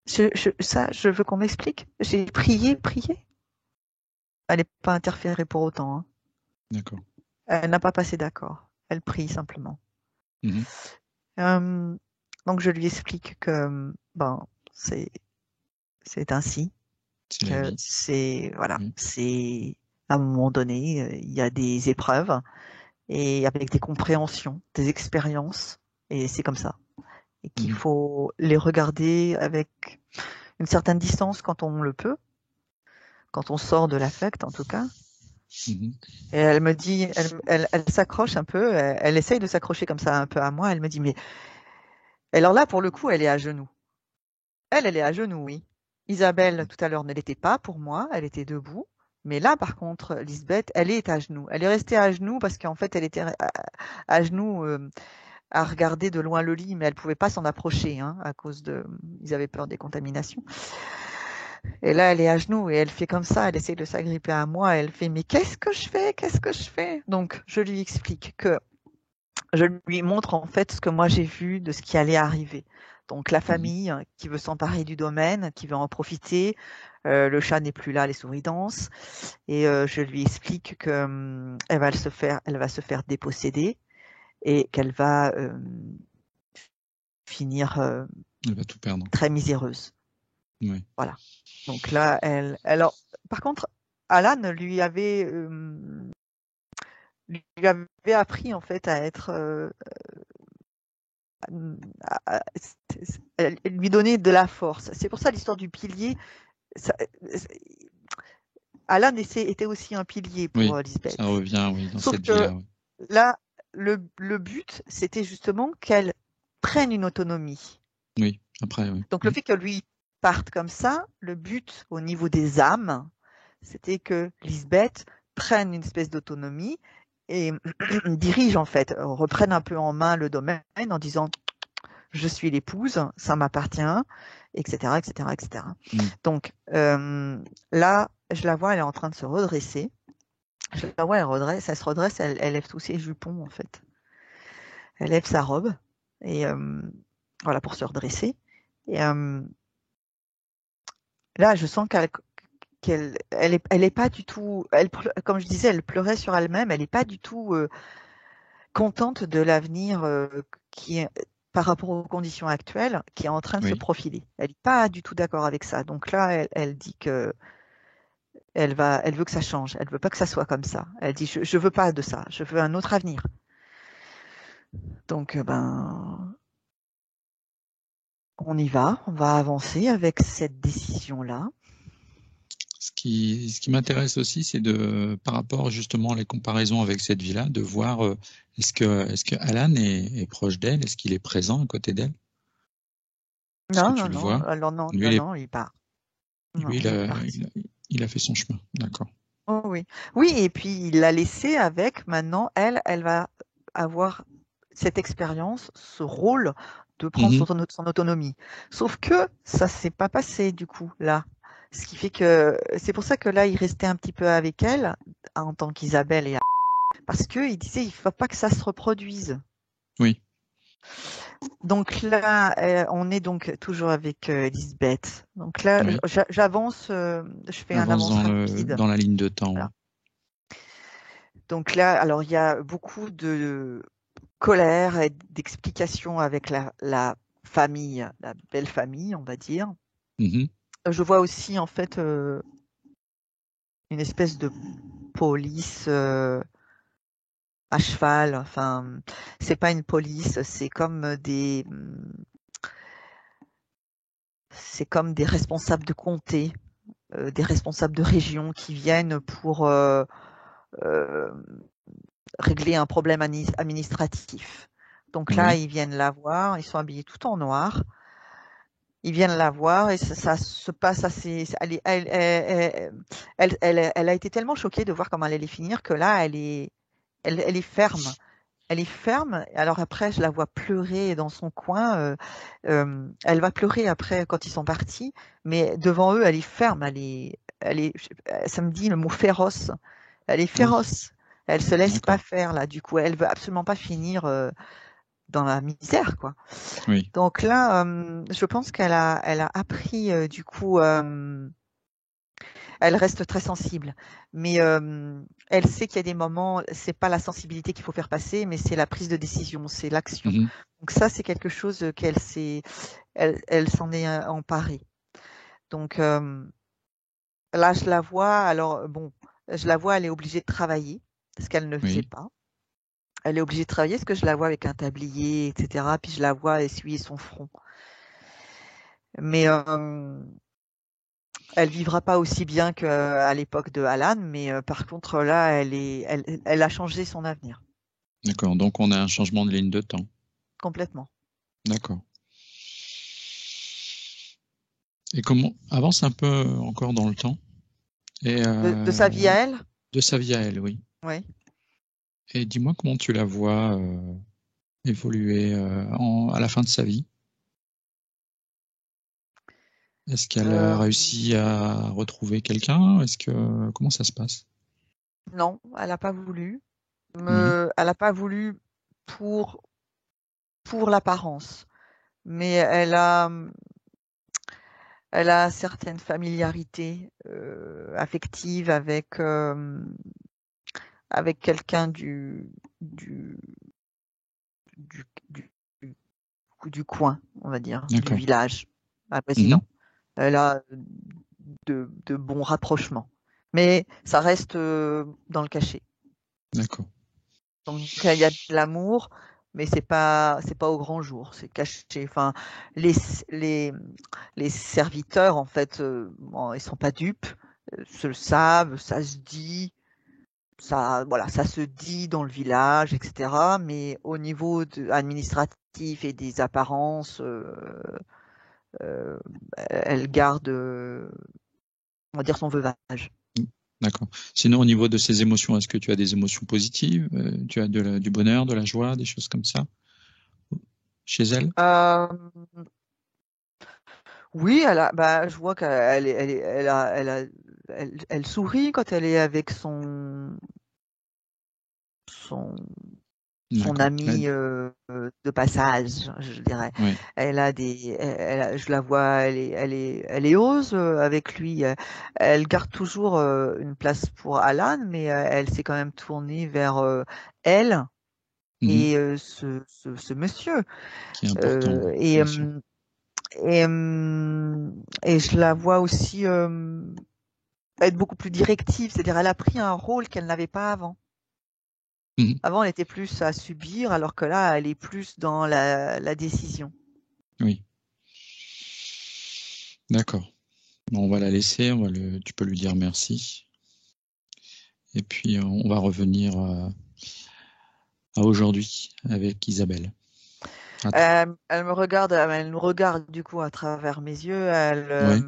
Ça, je veux qu'on m'explique. J'ai prié. Elle n'est pas interférée pour autant, hein. D'accord. Elle n'a pas passé d'accord. Elle prie simplement. Mhm. Donc je lui explique que c'est ainsi, C'est la que vie. c'est voilà, Oui. c'est à un moment donné, il y a des épreuves et avec des compréhensions, des expériences, et c'est comme ça. Et qu'il Mhm. faut les regarder avec une certaine distance quand on le peut, quand on sort de l'affect en tout cas. Mhm. Et elle me dit, elle s'accroche un peu, elle essaye de s'accrocher comme ça un peu à moi. Elle me dit, mais alors là, pour le coup, elle est à genoux. Elle est à genoux, oui. Isabelle, tout à l'heure, ne l'était pas pour moi, elle était debout. Mais là, par contre, Lisbeth, elle est à genoux. Elle est restée à genoux parce qu'en fait, elle était à genoux à regarder de loin le lit, mais elle pouvait pas s'en approcher, hein, à cause ils avaient peur des contaminations. Et là, elle est à genoux et elle fait comme ça, elle essaie de s'agripper à moi. Elle fait, mais qu'est-ce que je fais? Qu'est-ce que je fais? Donc, je lui explique que je lui montre en fait ce que moi j'ai vu de ce qui allait arriver. Donc la famille qui veut s'emparer du domaine, qui veut en profiter. Le chat n'est plus là, les souris dansent. Et je lui explique que elle va se faire déposséder et qu'elle va finir Elle va tout perdre. très miséreuse. Oui. Voilà. Donc là, alors, par contre, Alan lui avait appris en fait à être lui donner de la force. C'est pour ça l'histoire du pilier. Ça, Alan était aussi un pilier pour Oui, Lisbeth. ça revient, oui, dans Sauf cette que vie-là. Oui. là, le but, c'était justement qu'elle prenne une autonomie. Oui, après, oui. Donc le fait que lui parte comme ça, le but au niveau des âmes, c'était que Lisbeth prenne une espèce d'autonomie et dirige en fait, reprenne un peu en main le domaine en disant je suis l'épouse, ça m'appartient, etc., etc., etc. Donc là, je la vois, elle est en train de se redresser. Je la vois, elle se redresse, elle lève tous ses jupons en fait. Elle lève sa robe et voilà pour se redresser. Et là, je sens elle est pas du tout, comme je disais, elle pleurait sur elle-même. Elle est pas du tout contente de l'avenir qui est par rapport aux conditions actuelles, qui est en train de se Oui. profiler. Elle n'est pas du tout d'accord avec ça. Donc là, elle dit que elle veut que ça change. Elle veut pas que ça soit comme ça. Elle dit je veux pas de ça. Je veux un autre avenir. Donc on y va. On va avancer avec cette décision-là. Ce qui m'intéresse aussi, c'est par rapport justement à les comparaisons avec cette vie-là, de voir est-ce que Alan est proche d'elle, est-ce qu'il est présent à côté d'elle? Est-ce que tu le vois? Alors Lui, il part. lui, Non, il est parti. il a fait son chemin, d'accord. Oh oui. Oui, et puis il l'a laissé avec, maintenant, elle va avoir cette expérience, ce rôle de prendre son autonomie. Sauf que ça s'est pas passé du coup là. Ce qui fait que c'est pour ça que là il restait un petit peu avec elle en tant qu'Isabelle parce que il disait il faut pas que ça se reproduise. Oui. Donc là on est donc toujours avec Lisbeth. Donc là Oui. j'avance, je fais un Avance avance rapide. dans la ligne de temps. Voilà. Donc là, alors il y a beaucoup de colère et d'explications avec la famille, la belle famille, on va dire. Je vois aussi en fait une espèce de police à cheval. Enfin, c'est pas une police, c'est comme des responsables de comté, des responsables de région qui viennent pour régler un problème administratif. Donc là, Oui. ils viennent la voir, ils sont habillés tout en noir. Ils viennent la voir et ça se passe assez. Elle a été tellement choquée de voir comment elle allait finir que là, elle est ferme. elle est ferme. Alors après, je la vois pleurer dans son coin. Elle va pleurer après quand ils sont partis, mais devant eux, elle est ferme. Ça me dit le mot féroce. Elle est Oui, féroce. Elle se laisse pas d'accord. faire là. Du coup, elle veut absolument pas finir dans la misère, quoi. Oui. Donc là, je pense elle a appris du coup. Elle reste très sensible, mais elle sait qu'il y a des moments, c'est pas la sensibilité qu'il faut faire passer, mais c'est la prise de décision, c'est l'action. Mhm. Donc ça, c'est quelque chose elle s'en est emparée. Donc là, je la vois. Alors bon, je la vois, elle est obligée de travailler, ce qu'elle ne faisait Oui. pas. Elle est obligée de travailler parce que je la vois avec un tablier, etc. Puis je la vois essuyer son front. Mais elle vivra pas aussi bien qu'à l'époque de Alan, mais par contre là, elle a changé son avenir D'accord. Donc, on a un changement de ligne de temps. complètement. D'accord. Et comment avance un peu encore dans le temps et De sa vie à elle, de sa vie à elle, oui. oui. Et dis-moi comment tu la vois évoluer à la fin de sa vie. Est-ce qu'elle a Euh, réussi à retrouver quelqu'un? Comment ça se passe? non, elle n'a pas voulu. Oui. Elle n'a pas voulu pour l'apparence, mais elle a certaines familiarités affectives avec quelqu'un du, du, du, du coin, on va dire, du D'accord. village, un Mhm. président. Elle a de bons rapprochements, mais ça reste dans le cachet. D'accord. Donc il y a de l'amour, mais c'est pas au grand jour, c'est caché. Enfin, les les les serviteurs en fait, bon, ils sont pas dupes, se le savent, ça se dit, ça voilà, ça se dit dans le village, etc. Mais au niveau administratif et des apparences, euh, elle garde, on va dire, son veuvage. D'accord. Sinon, au niveau de ses émotions, est-ce que tu as des émotions positives? Tu as du bonheur, de la joie, des choses comme ça chez elle? Euh, oui, bah, je vois elle sourit quand elle est avec son, son D'accord. amie de passage, je dirais. Oui. Je la vois, elle est heureuse avec lui. Elle garde toujours une place pour Alan, mais elle s'est quand même tournée vers elle Mhm. et ce monsieur. Qui est important, Euh, oui, et, bien sûr. euh, et je la vois aussi être beaucoup plus directive, c'est-à-dire elle a pris un rôle qu'elle n'avait pas avant. Mhm. Avant, elle était plus à subir, alors que là, elle est plus dans la décision. Oui. D'accord. Bon, on va la laisser. Tu peux lui dire merci. Et puis, on va revenir à aujourd'hui avec Isabelle. À toi. Elle nous regarde du coup à travers mes yeux, Ouais.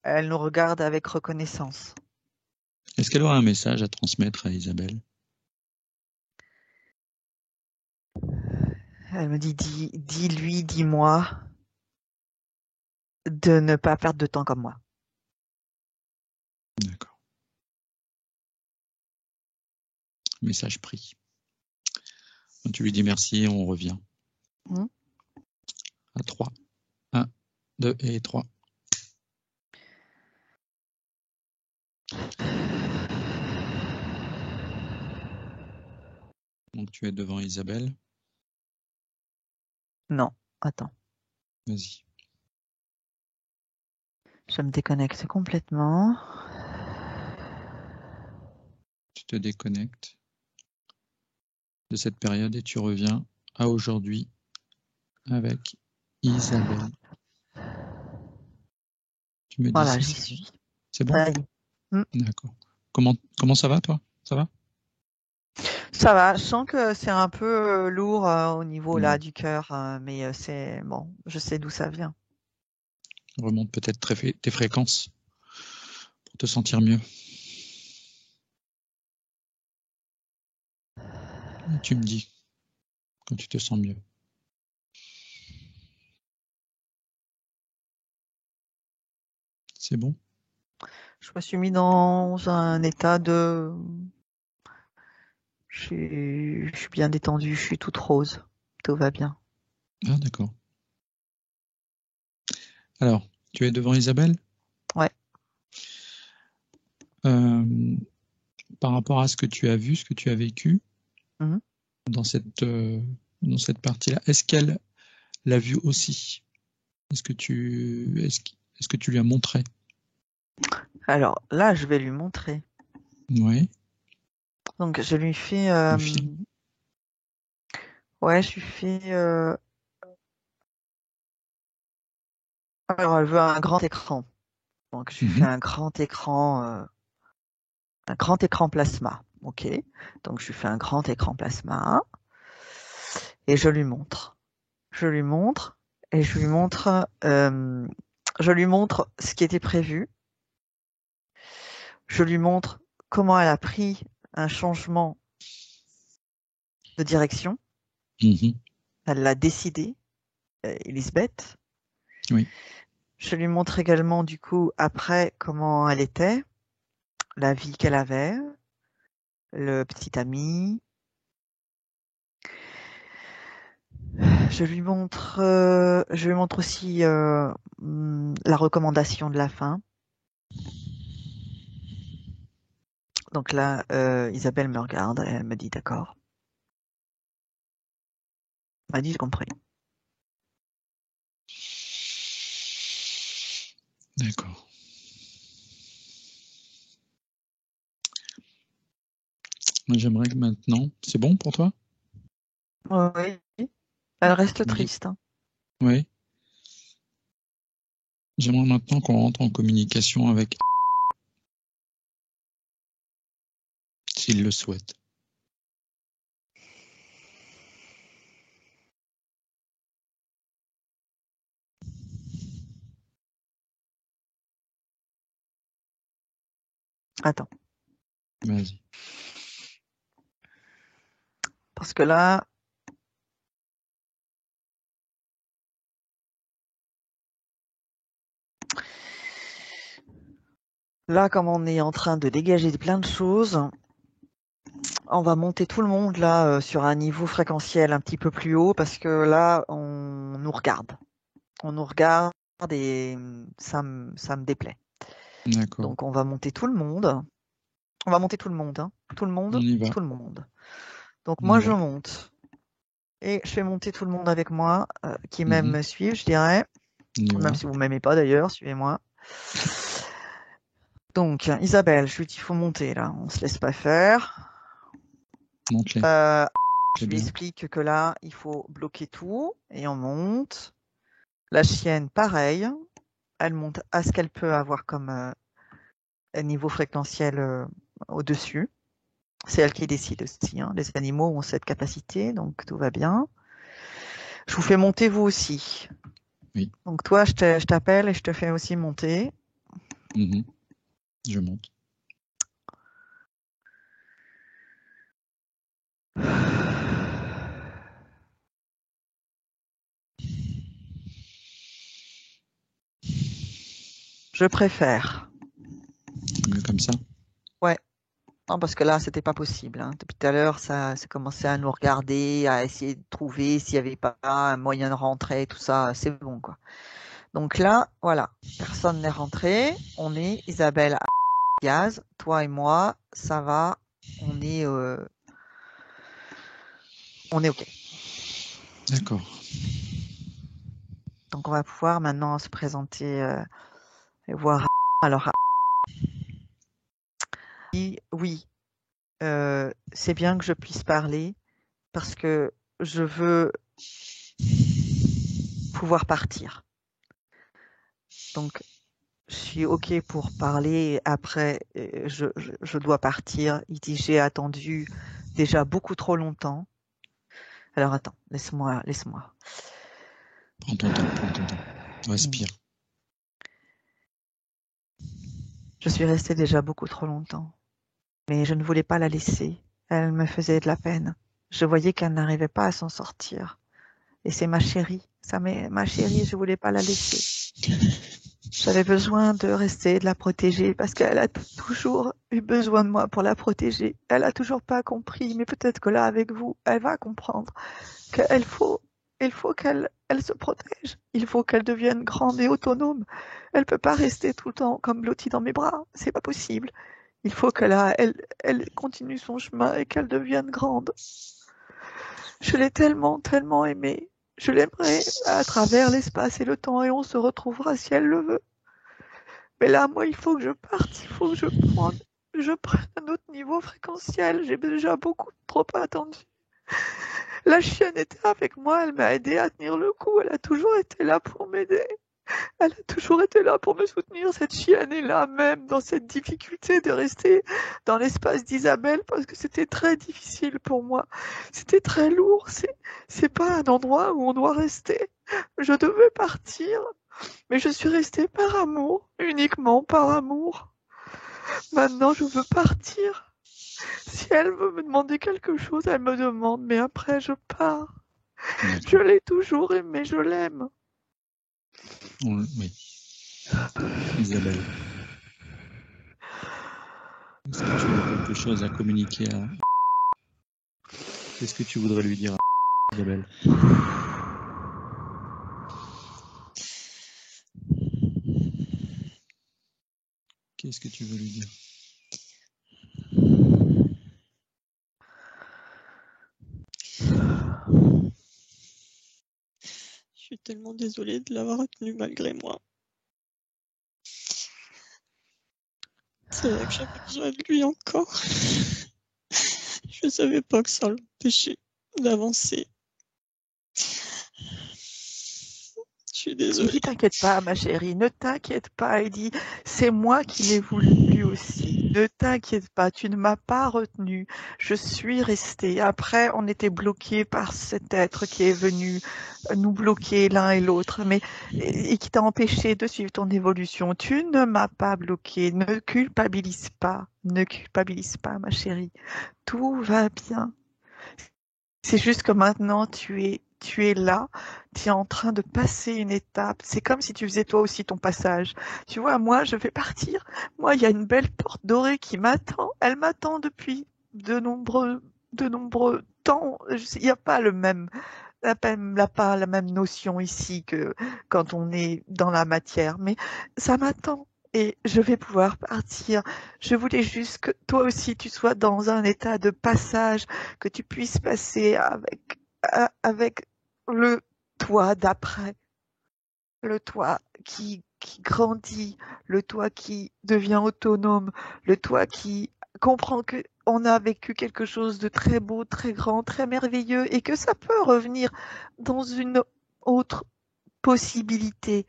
elle nous regarde avec reconnaissance. Est-ce qu'elle aura un message à transmettre à Isabelle? Elle me dit, dis-lui, dis-moi de ne pas perdre de temps comme moi. D'accord. Message pris. Tu lui dis merci et on revient. Hmm. À 3. 1, 2 et 3. Donc tu es devant Isabelle. Non, attends, Vas-y. je me déconnecte complètement. Tu te déconnectes de cette période et tu reviens à aujourd'hui avec Isabelle. Tu me dis Voilà, si j'y c'est bon. suis. C'est bon? Ça y est. Hmm. D'accord. Comment ça va, toi? Ça va? Ça va, je sens que c'est un peu lourd au niveau là Ouais. du cœur, mais c'est bon, je sais d'où ça vient. Remonte peut-être tes fréquences pour te sentir mieux. Et tu me dis. quand tu te sens mieux. C'est bon? Je me suis mis dans un état de... Je suis bien détendue, je suis toute rose. Tout va bien. Ah, d'accord. Alors, tu es devant Isabelle? Ouais. Par rapport à ce que tu as vu, ce que tu as vécu Mhm. dans cette partie-là, est-ce qu'elle l'a vu aussi? Est-ce que tu lui as montré? Alors là, je vais lui montrer. Oui. Donc je lui fais... Le film. Ouais, je lui fais... Alors elle veut un grand écran. Donc je lui fais un grand écran plasma. Ok. Donc je lui fais un grand écran plasma et je lui montre. Je lui montre et je lui montre ce qui était prévu. Je lui montre comment elle a pris un changement de direction. Mhm. Elle l'a décidé, Elisabeth. Oui. Je lui montre également du coup après comment elle était, la vie qu'elle avait, le petit ami. Je lui montre aussi la recommandation de la fin. Donc là, Isabelle me regarde et elle me dit d'accord. Elle m'a dit j'ai compris. D'accord. Moi, j'aimerais que maintenant... C'est bon pour toi? Oui. Elle reste triste. Hein. Oui. J'aimerais maintenant qu'on rentre en communication avec... S'il le souhaite. Attends. Vas-y. Parce que là, comme on est en train de dégager plein de choses, on va monter tout le monde là sur un niveau fréquentiel un petit peu plus haut parce que là, on nous regarde. On nous regarde et ça me déplaît. D'accord. Donc on va monter tout le monde. On va monter tout le monde. Hein. Tout le monde. On y va. Tout le monde. Donc On moi y je va. monte. Et je fais monter tout le monde avec moi, qui m'aime Mhm. me suivre, je dirais. On y va. Même si vous m'aimez pas d'ailleurs, suivez-moi. Donc Isabelle, je lui dis il faut monter là, on se laisse pas faire. Monte-les. Je C'est lui bien. explique que là, il faut bloquer tout et on monte. La chienne, pareil. Elle monte à ce qu'elle peut avoir comme niveau fréquentiel au-dessus. C'est elle qui décide aussi. Hein. Les animaux ont cette capacité, donc tout va bien. Je vous fais monter vous aussi. Oui. Donc toi, je t'appelle et je te fais aussi monter. Mhm. Je monte. Je préfère. C'est mieux comme ça? Ouais. Non, parce que là, c'était pas possible. Hein. Depuis tout à l'heure, ça commençait à nous regarder, à essayer de trouver s'il n'y avait pas un moyen de rentrer, tout ça. C'est bon, quoi. Donc là, voilà. Personne n'est rentré. On est Isabelle Gaz, toi et moi. Ça va. On est OK. D'accord. Donc on va pouvoir maintenant se présenter et voir. Alors, oui, c'est bien que je puisse parler parce que je veux pouvoir partir. Donc, je suis OK pour parler. Après, je dois partir. Il dit, j'ai attendu déjà beaucoup trop longtemps. Alors, attends, laisse-moi. Prends ton temps, prends ton temps. Respire. Je suis restée déjà beaucoup trop longtemps. Mais je ne voulais pas la laisser. Elle me faisait de la peine. Je voyais qu'elle n'arrivait pas à s'en sortir. Et c'est ma chérie. Ma chérie, je voulais pas la laisser. J'avais besoin de rester, de la protéger, parce qu'elle a toujours eu besoin de moi pour la protéger. Elle a toujours pas compris, mais peut-être que là, avec vous, elle va comprendre il faut qu'elle se protège. Il faut qu'elle devienne grande et autonome. Elle peut pas rester tout le temps comme blottie dans mes bras. C'est pas possible. Il faut elle continue son chemin et qu'elle devienne grande. Je l'ai tellement, tellement aimée. Je l'aimerais à travers l'espace et le temps et on se retrouvera si elle le veut. Mais là, moi, il faut que je parte, il faut que je prenne un autre niveau fréquentiel. J'ai déjà beaucoup trop attendu. La chienne était avec moi, elle m'a aidé à tenir le coup. Elle a toujours été là pour m'aider. Elle a toujours été là pour me soutenir. Cette chienne est là même dans cette difficulté de rester dans l'espace d'Isabelle parce que c'était très difficile pour moi. C'était très lourd. C'est pas un endroit où on doit rester. Je devais partir, mais je suis restée par amour, uniquement par amour. Maintenant, je veux partir. Si elle veut me demander quelque chose, elle me demande, mais après, je pars. Je l'ai toujours aimé, je l'aime. Oui. Isabelle. Est-ce que tu as quelque chose à communiquer à... Qu'est-ce que tu voudrais lui dire à Isabelle? Qu'est-ce que tu veux lui dire? Je suis tellement désolée de l'avoir retenu malgré moi. C'est vrai que j'avais besoin de lui encore. Je ne savais pas que ça l'empêchait d'avancer. Je suis désolée. Il dit, t'inquiète pas, ma chérie, ne t'inquiète pas. Il dit, c'est moi qui l'ai voulu aussi. Ne t'inquiète pas, tu ne m'as pas retenu. Je suis restée. Après, on était bloqués par cet être qui est venu nous bloquer l'un et l'autre, et qui t'a empêché de suivre ton évolution. Tu ne m'as pas bloqué. Ne culpabilise pas. Ne culpabilise pas, ma chérie. Tout va bien. C'est juste que maintenant, tu es là, tu es en train de passer une étape. C'est comme si tu faisais toi aussi ton passage. Tu vois, moi, je vais partir. Moi, il y a une belle porte dorée qui m'attend. Elle m'attend depuis de nombreux temps. Il n'y a pas la même notion ici que quand on est dans la matière. Mais ça m'attend. Et je vais pouvoir partir. Je voulais juste que toi aussi tu sois dans un état de passage, que tu puisses passer avec le toi d'après, le toi qui grandit, le toi qui devient autonome, le toi qui comprend que on a vécu quelque chose de très beau, très grand, très merveilleux et que ça peut revenir dans une autre possibilité.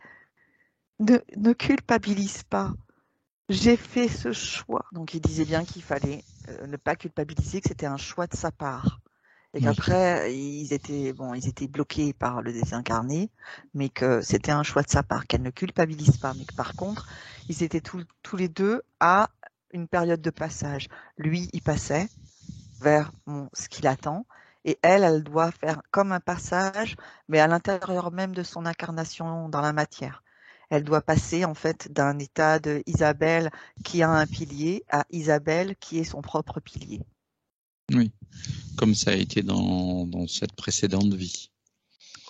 Ne culpabilise pas. J'ai fait ce choix. Donc il disait bien qu'il fallait ne pas culpabiliser, que c'était un choix de sa part. Et qu'après, ils étaient bloqués par le désincarné, mais que c'était un choix de sa part, qu'elle ne culpabilise pas, mais que par contre, ils étaient tous les deux à une période de passage. Lui, il passait vers ce qu'il attend, et elle doit faire comme un passage, mais à l'intérieur même de son incarnation dans la matière. Elle doit passer en fait d'un état de Isabelle qui a un pilier à Isabelle qui est son propre pilier. Oui, comme ça a été dans cette précédente vie.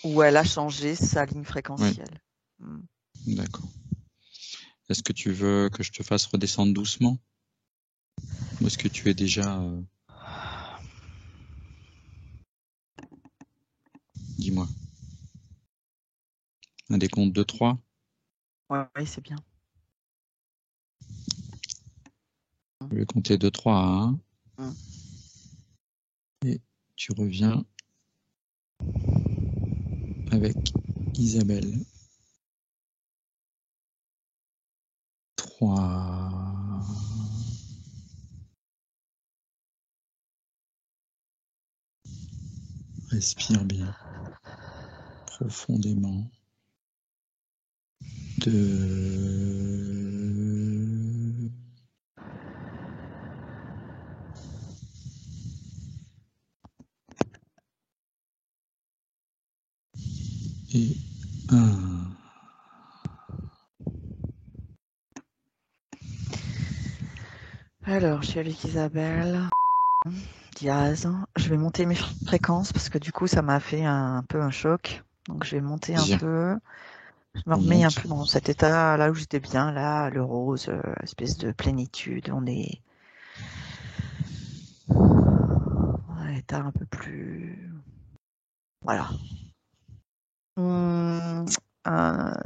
Où elle a changé sa ligne fréquentielle. Oui. D'accord. Est-ce que tu veux que je te fasse redescendre doucement? Ou est-ce que tu es déjà... Dis-moi. Un décompte de 3? Oui, c'est bien. Je vais compter de 3 à 1. Et tu reviens avec Isabelle. 3. Respire bien. Profondément. 2. Et 1. Alors, je suis avec Isabelle. Diaz. Je vais monter mes fréquences parce que du coup, ça m'a fait un peu un choc. Donc, je vais monter un Bien. peu. Je me On remets un monte. peu dans cet état là où j'étais bien, là, le rose, espèce de plénitude. On est un état un peu plus, voilà,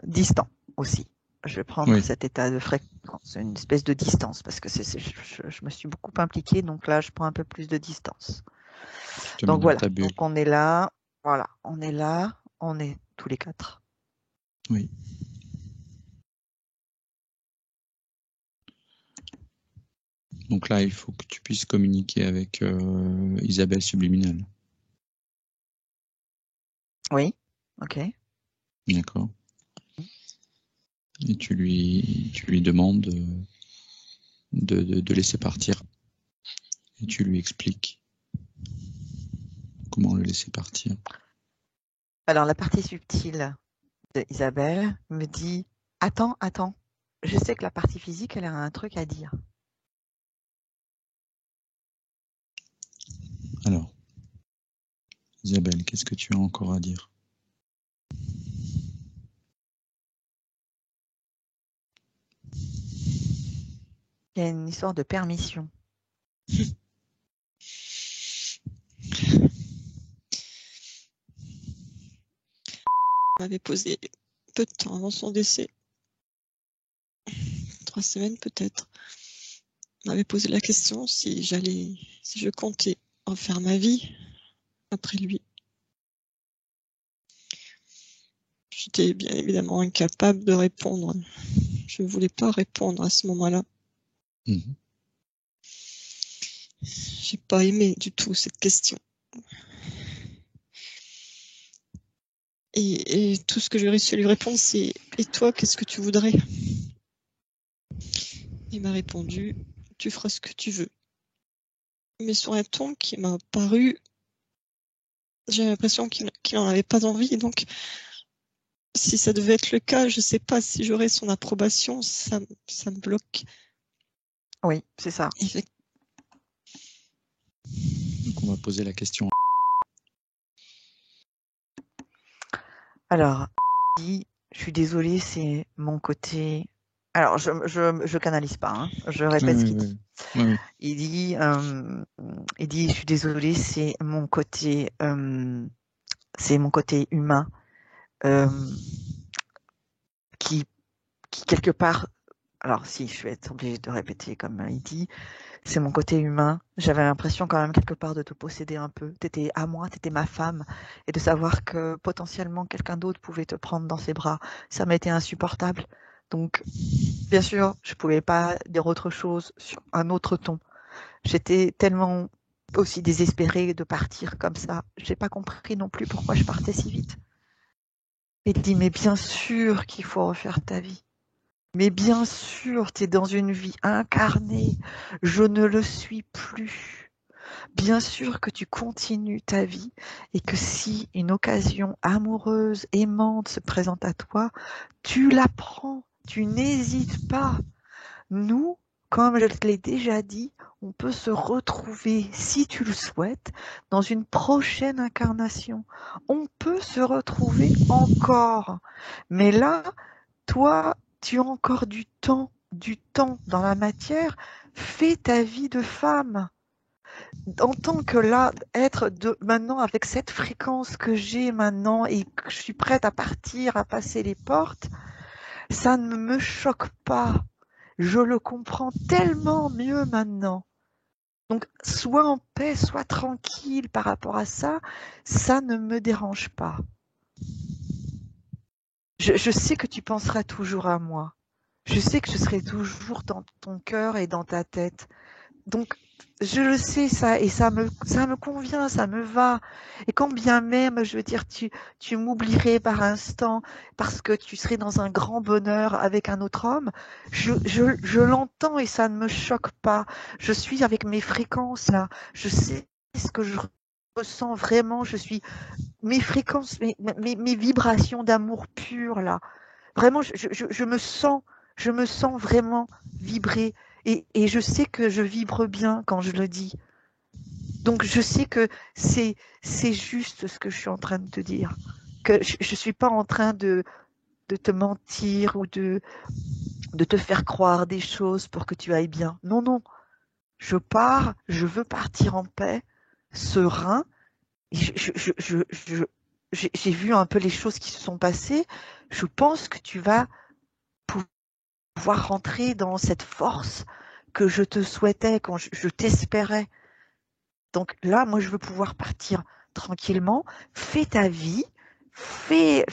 distant aussi. Je vais prendre Oui. cet état de fréquence, une espèce de distance parce que je me suis beaucoup impliquée, donc là, je prends un peu plus de distance. Tu te mets Donc dans voilà, ta bulle. donc on est là, voilà, on est là, on est tous les 4. Oui. Donc là, il faut que tu puisses communiquer avec Isabelle subliminale. Oui, ok. D'accord. Et tu lui demandes de laisser partir. Et tu lui expliques comment le laisser partir. Alors la partie subtile de Isabelle me dit attends, je sais que la partie physique, elle a un truc à dire. Alors, Isabelle, qu'est-ce que tu as encore à dire? Il y a une histoire de permission. On m'avait posé peu de temps avant son décès, 3 semaines peut-être. On m'avait posé la question si je comptais en faire ma vie après lui. J'étais bien évidemment incapable de répondre. Je ne voulais pas répondre à ce moment-là. Mhm. J'ai pas aimé du tout cette question. Et tout ce que j'ai réussi à lui répondre, c'est « Et toi, qu'est-ce que tu voudrais ?» Il m'a répondu « Tu feras ce que tu veux. » Mais sur un ton qui m'a paru... J'ai l'impression qu'il n'en avait pas envie. Donc, si ça devait être le cas, je ne sais pas si j'aurais son approbation. Ça me bloque. Oui, c'est ça. Donc on va poser la question. Alors, je suis désolée, c'est mon côté... Alors, je canalise pas, hein. Je répète ce qu'il dit. Oui. Il dit, je suis désolée, c'est mon côté humain qui quelque part, alors si je vais être obligée de répéter comme il dit, c'est mon côté humain. J'avais l'impression quand même quelque part de te posséder un peu. T'étais à moi, t'étais ma femme, et de savoir que potentiellement quelqu'un d'autre pouvait te prendre dans ses bras, ça m'était insupportable. Donc, bien sûr, je pouvais pas dire autre chose sur un autre ton. J'étais tellement aussi désespérée de partir comme ça. J'ai pas compris non plus pourquoi je partais si vite. Il dit, mais bien sûr qu'il faut refaire ta vie. Mais bien sûr, tu es dans une vie incarnée. Je ne le suis plus. Bien sûr que tu continues ta vie et que si une occasion amoureuse, aimante se présente à toi, tu la prends. Tu n'hésites pas. Nous, comme je te l'ai déjà dit, on peut se retrouver, si tu le souhaites, dans une prochaine incarnation. On peut se retrouver encore. Mais là, toi, tu as encore du temps dans la matière. Fais ta vie de femme. En tant que là, être maintenant avec cette fréquence que j'ai maintenant et que je suis prête à partir, à passer les portes, ça ne me choque pas. Je le comprends tellement mieux maintenant. Donc, sois en paix, sois tranquille par rapport à ça. Ça ne me dérange pas. Je sais que tu penseras toujours à moi. Je sais que je serai toujours dans ton cœur et dans ta tête. Donc, je le sais ça et ça me convient, ça me va. Et quand bien même, je veux dire, tu m'oublierais par instant parce que tu serais dans un grand bonheur avec un autre homme, je l'entends et ça ne me choque pas. Je suis avec mes fréquences là. Je sais ce que je ressens vraiment. Je suis mes fréquences, mes vibrations d'amour pur, là. Vraiment, je me sens vraiment vibrer. Et je sais que je vibre bien quand je le dis. Donc, je sais que c'est juste ce que je suis en train de te dire. Que je suis pas en train de te mentir ou de te faire croire des choses pour que tu ailles bien. Non, non. Je veux partir en paix, serein. Et j'ai vu un peu les choses qui se sont passées. Je pense que tu vas pouvoir rentrer dans cette force que je te souhaitais, quand je t'espérais. Donc là, moi, je veux pouvoir partir tranquillement. Fais ta vie. Fais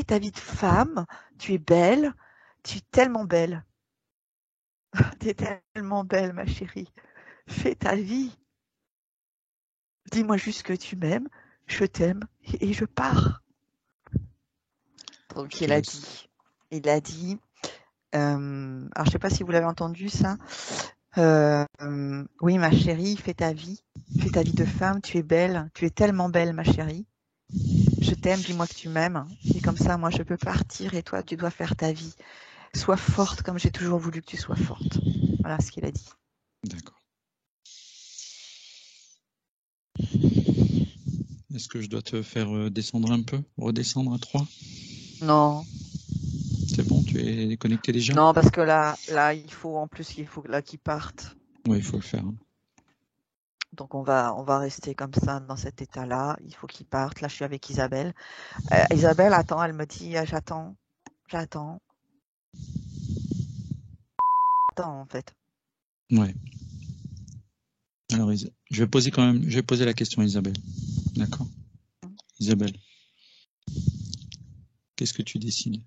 ta vie de femme. Tu es belle. Tu es tellement belle. Tu es tellement belle, ma chérie. Fais ta vie. Dis-moi juste que tu m'aimes. Je t'aime. Et je pars. Donc, Je te laisse. il a dit, alors je ne sais pas si vous l'avez entendu ça. Oui, ma chérie, fais ta vie de femme, tu es belle, tu es tellement belle, ma chérie. Je t'aime, dis-moi que tu m'aimes. Et comme ça, moi, je peux partir et toi, tu dois faire ta vie. Sois forte comme j'ai toujours voulu que tu sois forte. Voilà ce qu'il a dit. D'accord. Est-ce que je dois te faire descendre un peu? Redescendre à 3? Non. C'est bon, tu es connecté déjà? Non, parce que là, il faut là qu'il parte. Oui, il faut le faire. Donc on va rester comme ça dans cet état-là. Il faut qu'il parte. Là, je suis avec Isabelle. Isabelle attend. Elle me dit j'attends. Attends en fait. Ouais. Alors, je vais poser la question à Isabelle. D'accord? Isabelle, qu'est-ce que tu décides?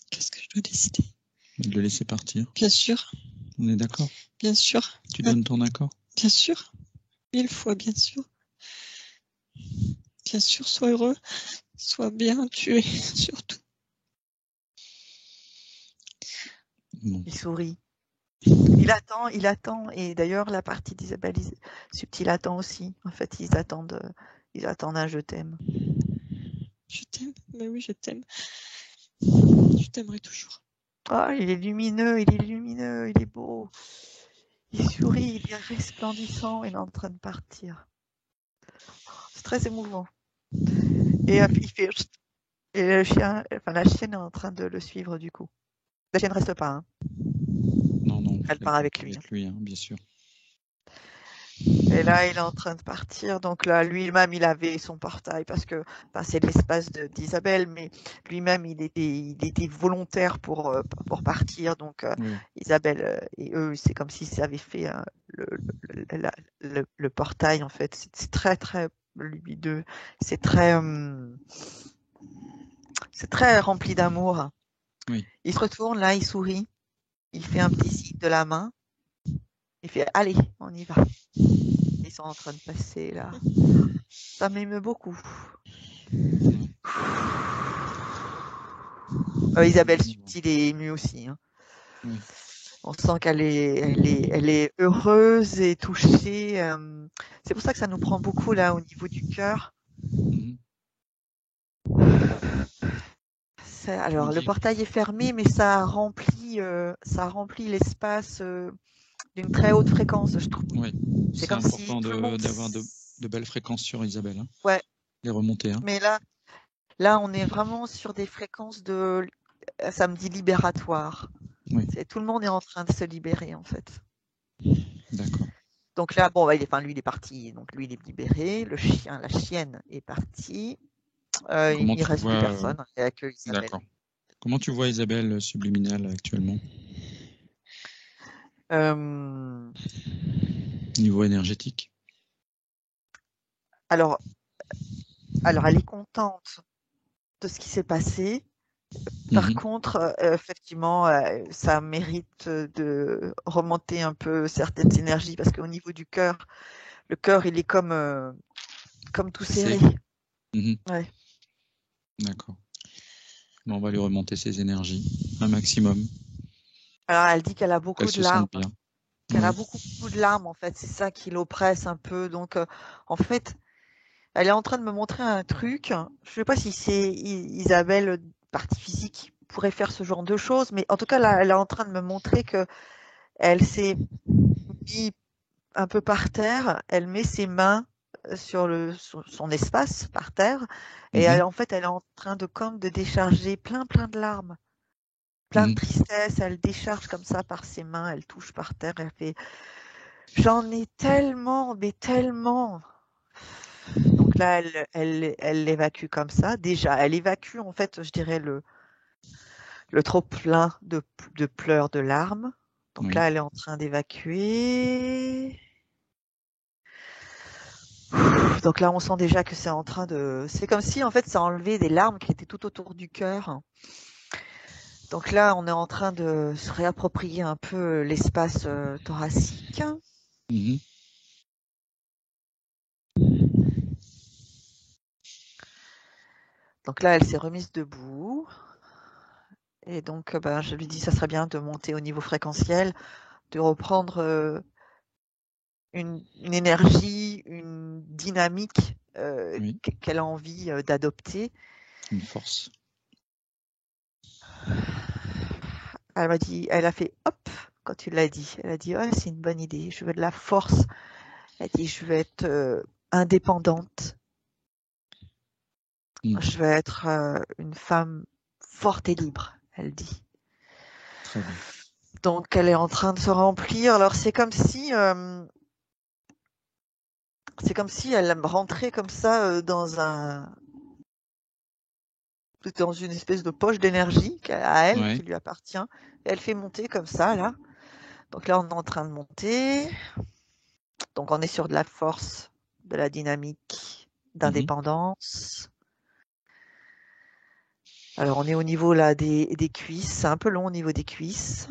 Qu'est-ce que je dois décider? De le laisser partir? Bien sûr. On est d'accord? Bien sûr. Tu donnes ton accord? Bien sûr. 1000 fois, bien sûr. Bien sûr, sois heureux, sois bien, tu es surtout. Bon. Il sourit. Il attend. Et d'ailleurs, la partie d'Isabelle Subtil attend aussi. En fait, ils attendent un je t'aime. Je t'aime, mais oui, je t'aime. Je t'aimerai toujours. Ah, il est lumineux, il est beau. Il sourit, il est resplendissant, il est en train de partir. C'est très émouvant. Et il fait... Et la chienne est en train de le suivre du coup. La chienne ne reste pas. Hein. Non, Elle part avec lui. Avec lui, hein, bien sûr. Et là, il est en train de partir. Donc là, lui-même, il avait son portail parce que c'est l'espace d'Isabelle, mais lui-même, il était volontaire pour partir. Donc Oui. Isabelle et eux, c'est comme s'ils avaient fait le portail en fait. C'est très très lumineux. C'est très rempli d'amour. Oui. Il se retourne là, il sourit, il fait un petit signe de la main. Il fait allez, on y va. Ils sont en train de passer là. Ça m'émeut beaucoup. Isabelle Subtil est émue aussi. Hein. Oui. On sent qu'elle est heureuse et touchée. C'est pour ça que ça nous prend beaucoup là au niveau du cœur. Alors le portail est fermé, mais ça remplit l'espace d'une très haute fréquence, je trouve. Oui. C'est comme important si d'avoir de belles fréquences sur Isabelle. Hein. Ouais. Les remontées. Hein. Mais là, on est vraiment sur des fréquences ça me dit libératoire. Oui. Tout le monde est en train de se libérer en fait. D'accord. Donc là, bon, lui il est parti, donc lui il est libéré. La chienne est partie. Il reste plus personne. Il n'y a que Isabelle. D'accord. Comment tu vois Isabelle subliminale actuellement? Niveau énergétique? Alors, elle est contente de ce qui s'est passé. Par contre, effectivement, ça mérite de remonter un peu certaines énergies parce qu'au niveau du cœur, le cœur, il est comme tout serré. Ouais. D'accord. Bon, on va lui remonter ses énergies un maximum. Alors, elle dit qu'elle a beaucoup de larmes. Bien. Qu'elle a beaucoup de larmes, en fait. C'est ça qui l'oppresse un peu. Donc, en fait, elle est en train de me montrer un truc. Je sais pas si c'est Isabelle, partie physique, qui pourrait faire ce genre de choses, mais en tout cas, là, elle est en train de me montrer que elle s'est mise un peu par terre. Elle met ses mains sur son espace par terre, et en fait, elle est en train de décharger plein de larmes, plein de tristesse. Elle décharge comme ça par ses mains. Elle touche par terre. Elle fait, j'en ai tellement, mais tellement. Donc là, elle l'évacue comme ça. Déjà, elle évacue, en fait, je dirais, le trop plein de pleurs, de larmes. Donc là, elle est en train d'évacuer. Donc là, on sent déjà que c'est en train de... C'est comme si, en fait, ça enlevait des larmes qui étaient tout autour du cœur. Donc là, on est en train de se réapproprier un peu l'espace thoracique. Donc là, elle s'est remise debout. Et donc, je lui dis, ça serait bien de monter au niveau fréquentiel, de reprendre une énergie, une dynamique qu'elle a envie d'adopter. Une force. Elle m'a dit, elle a fait hop quand tu l'as dit. Elle a dit, ouais, c'est une bonne idée, je veux de la force. Elle a dit, je veux être indépendante. Je veux être une femme forte et libre, elle dit. Très bien. Donc, elle est en train de se remplir. Alors, c'est comme si elle rentrait comme ça dans une espèce de poche d'énergie à elle, qui lui appartient. Et elle fait monter comme ça, là. Donc là, on est en train de monter. Donc, on est sur de la force, de la dynamique, d'indépendance. Alors, on est au niveau là des cuisses. C'est un peu long au niveau des cuisses.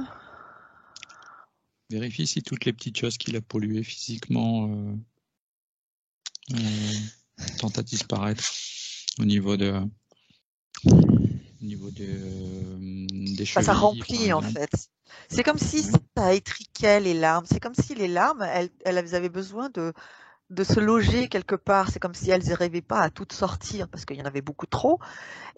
Vérifie si toutes les petites choses qu'il a polluées physiquement tentent à disparaître au niveau des chevilles. Ça remplit, en fait. C'est comme si ça étriquait les larmes. C'est comme si les larmes, elles avaient besoin de se loger quelque part. C'est comme si elles n'arrivaient pas à toutes sortir parce qu'il y en avait beaucoup trop.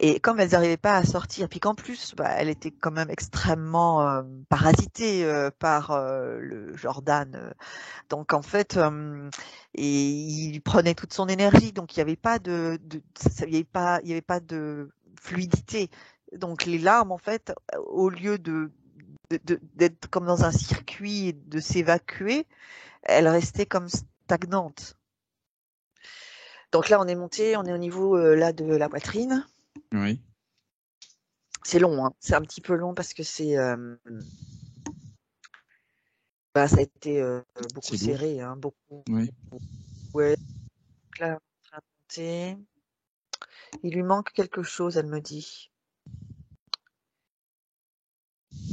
Et comme elles n'arrivaient pas à sortir, puis qu'en plus, elle était quand même extrêmement parasitée par le Jordan. Donc en fait, et il prenait toute son énergie. Donc il n'y avait pas il y avait pas de fluidité. Donc les larmes, en fait, au lieu d'être comme dans un circuit et de s'évacuer, elles restaient comme stagnantes. Donc là, on est monté, on est au niveau là de la poitrine. Oui. C'est long, hein. C'est un petit peu long parce que ça a été beaucoup serré, hein, beaucoup. Oui. Ouais. Donc là, on est en train de monter. Il lui manque quelque chose, elle me dit.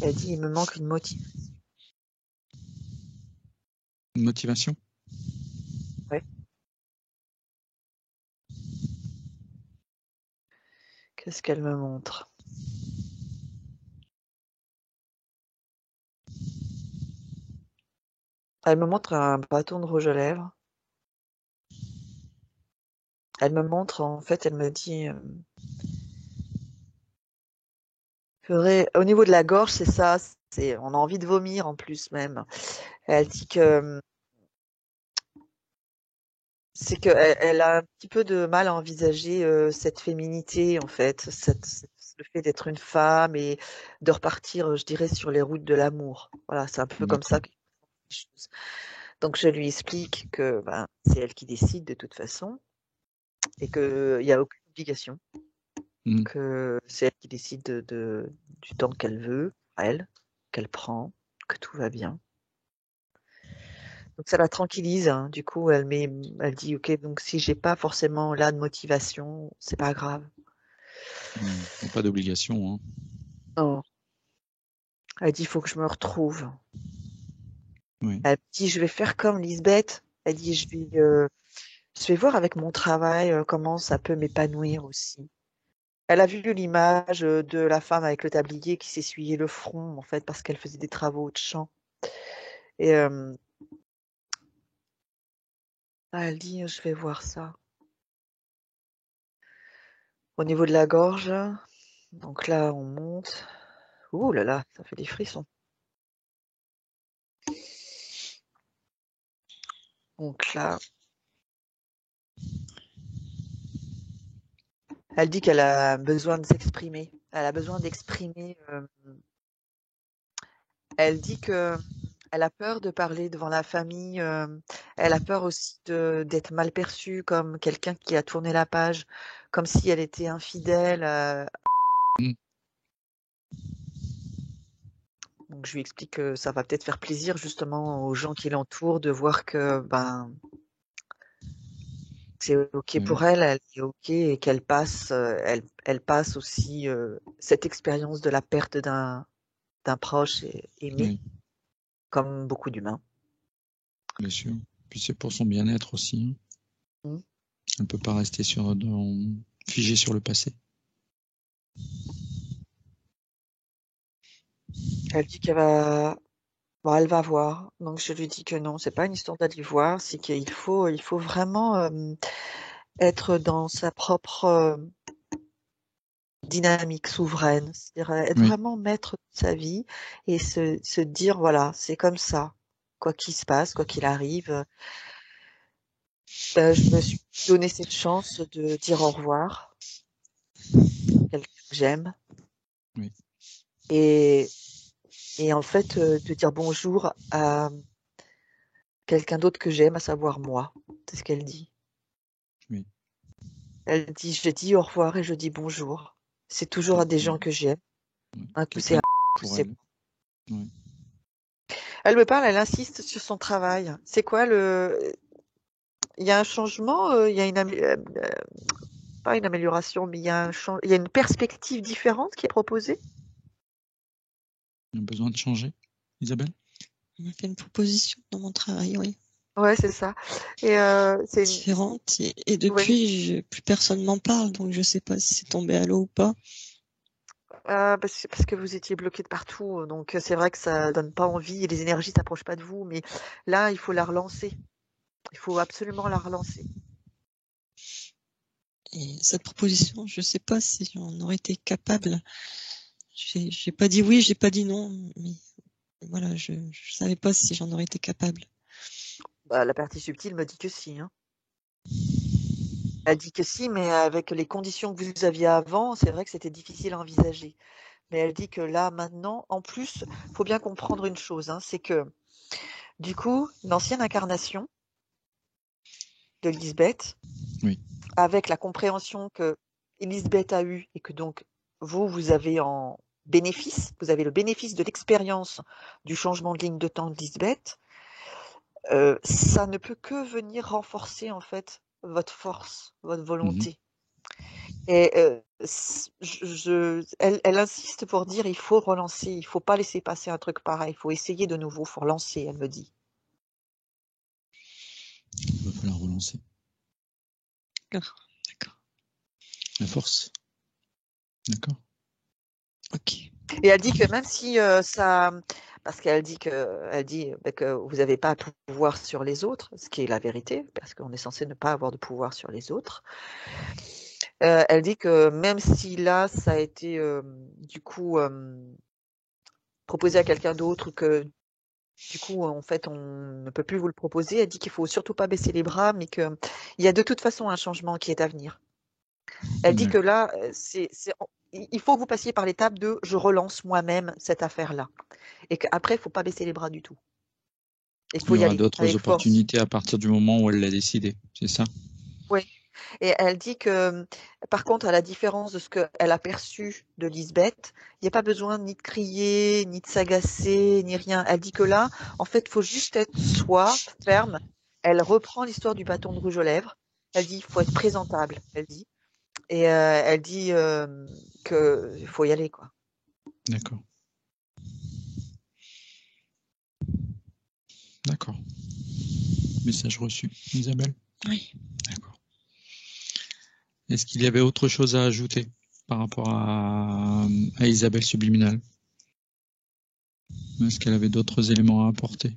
Elle dit, il me manque une motivation. Une motivation? Ouais. Qu'est-ce qu'elle me montre? Elle me montre un bâton de rouge à lèvres. Elle me montre, en fait, elle me dit, au niveau de la gorge, c'est ça, on a envie de vomir en plus même. Elle dit que c'est qu'elle a un petit peu de mal à envisager cette féminité, en fait, le fait d'être une femme et de repartir, je dirais, sur les routes de l'amour. Voilà, c'est un peu comme ça que les choses. Donc je lui explique que c'est elle qui décide de toute façon et qu'il n'y a aucune obligation, que c'est elle qui décide du temps qu'elle veut, elle, qu'elle prend, que tout va bien. Donc ça la tranquillise, hein. Du coup, elle dit, ok, donc si j'ai pas forcément là de motivation, c'est pas grave. Pas d'obligation. Hein. Non. Elle dit, il faut que je me retrouve. Oui. Elle dit, je vais faire comme Lisbeth. Elle dit, je vais voir avec mon travail comment ça peut m'épanouir aussi. Elle a vu l'image de la femme avec le tablier qui s'essuyait le front, en fait, parce qu'elle faisait des travaux de champ. Et elle dit, je vais voir ça. Au niveau de la gorge, donc là, on monte. Ouh là là, ça fait des frissons. Donc là, elle dit qu'elle a besoin de s'exprimer. Elle a besoin d'exprimer. Elle dit que elle a peur de parler devant la famille. Elle a peur aussi d'être mal perçue comme quelqu'un qui a tourné la page, comme si elle était infidèle. Mm. Donc je lui explique que ça va peut-être faire plaisir justement aux gens qui l'entourent de voir que c'est ok pour Oui. elle est ok et qu'elle passe, elle passe aussi cette expérience de la perte d'un proche aimé, Oui, comme beaucoup d'humains. bien sûr. Puis c'est pour son bien-être aussi, hein. Mm. Elle ne peut pas rester figée sur le passé. Elle dit elle va voir. Donc je lui dis que non, c'est pas une histoire d'aller voir, c'est il faut vraiment être dans sa propre dynamique souveraine, c'est-à-dire être Oui, vraiment maître de sa vie et se dire voilà, c'est comme ça, quoi qu'il se passe, quoi qu'il arrive. Je me suis donné cette chance de dire au revoir, quelqu'un que j'aime, oui, et, et en fait de dire bonjour à quelqu'un d'autre que j'aime, à savoir moi. C'est ce qu'elle dit. oui. Elle dit, je dis au revoir et je dis bonjour. C'est toujours à des gens que j'aime. Ouais. Un coup c'est Quelqu'un un coup pour c'est elle. Ouais. Elle me parle, elle insiste sur son travail. C'est quoi il y a un changement, il y a pas une amélioration, mais il y a une perspective différente qui est proposée. Il y a besoin de changer, Isabelle? On m'a fait une proposition dans mon travail, oui, Ouais, c'est ça. Et différente. Et ouais. depuis, plus personne m'en parle, donc je sais pas si c'est tombé à l'eau ou pas. Parce que vous étiez bloqué de partout, donc c'est vrai que ça donne pas envie et les énergies s'approchent pas de vous, mais là, il faut la relancer. Il faut absolument la relancer. Et cette proposition, je sais pas si j'en aurais été capable. J'ai pas dit oui, j'ai pas dit non, mais voilà, je savais pas si j'en aurais été capable. La partie subtile me dit que si, hein. Elle dit que si, mais avec les conditions que vous aviez avant, c'est vrai que c'était difficile à envisager. Mais elle dit que là, maintenant, en plus, faut bien comprendre une chose, hein, c'est que du coup, l'ancienne incarnation de Lisbeth, Oui. avec la compréhension que Lisbeth a eue et que donc vous avez en bénéfice, vous avez le bénéfice de l'expérience du changement de ligne de temps de Lisbeth, ça ne peut que venir renforcer en fait votre force, votre Mhm. volonté. Et elle insiste pour dire il faut relancer, il faut pas laisser passer un truc pareil, il faut essayer de nouveau, il faut relancer, elle me dit. Il va falloir relancer. D'accord. La force. D'accord. Ok. Et elle dit que même si ça, parce qu'elle dit que vous n'avez pas de pouvoir sur les autres, ce qui est la vérité, parce qu'on est censé ne pas avoir de pouvoir sur les autres. Elle dit que même si là, ça a été du coup proposé à quelqu'un d'autre, que du coup, en fait, on ne peut plus vous le proposer. Elle dit qu'il faut surtout pas baisser les bras, mais qu'il y a de toute façon un changement qui est à venir. Elle dit Ouais. que là, il faut que vous passiez par l'étape de je relance moi-même cette affaire-là. Et qu'après, il ne faut pas baisser les bras du tout. Il Il faut y y aura aller d'autres avec force. opportunités à partir du moment où elle l'a décidé, c'est ça? Oui. Et elle dit que, par contre, à la différence de ce qu'elle a perçu de Lisbeth, il n'y a pas besoin ni de crier, ni de s'agacer, ni rien. Elle dit que là, en fait, il faut juste être soi, ferme. Elle reprend l'histoire du bâton de rouge aux lèvres. Elle dit, il faut être présentable, elle dit. Et elle dit qu'il faut y aller, quoi. D'accord. D'accord. Message reçu, Isabelle? Oui. D'accord. Est-ce qu'il y avait autre chose à ajouter par rapport à Isabelle Subliminal? Est-ce qu'elle avait d'autres éléments à apporter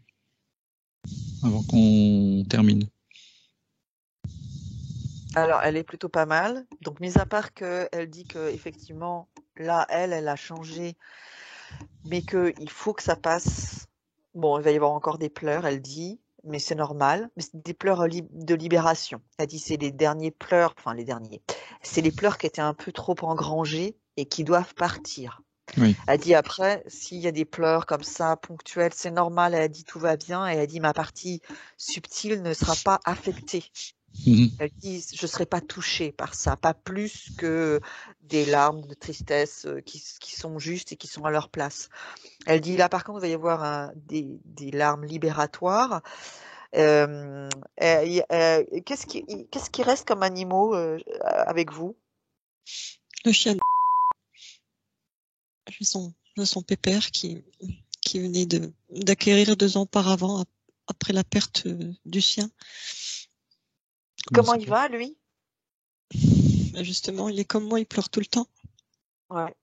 avant qu'on termine? Alors, elle est plutôt pas mal. Donc, mis à part qu'elle dit qu'effectivement, là, elle a changé, mais qu'il faut que ça passe. Bon, il va y avoir encore des pleurs, elle dit, mais c'est normal. Mais c'est des pleurs de libération. Elle dit c'est les derniers pleurs, enfin les derniers. C'est les pleurs qui étaient un peu trop engrangés et qui doivent partir. Oui. Elle dit après, s'il y a des pleurs comme ça, ponctuels, c'est normal. Elle a dit tout va bien. Et elle dit ma partie subtile ne sera pas affectée. Elle dit je ne serai pas touchée par ça, pas plus que des larmes de tristesse qui sont justes et qui sont à leur place. Elle dit là par contre il va y avoir des larmes libératoires. Qu'est-ce qui reste comme animaux avec vous? Le chien de son pépère qui venait d'acquérir 2 ans auparavant après la perte du sien. Comment il va, lui? Justement, il est comme moi, il pleure tout le temps. Ouais.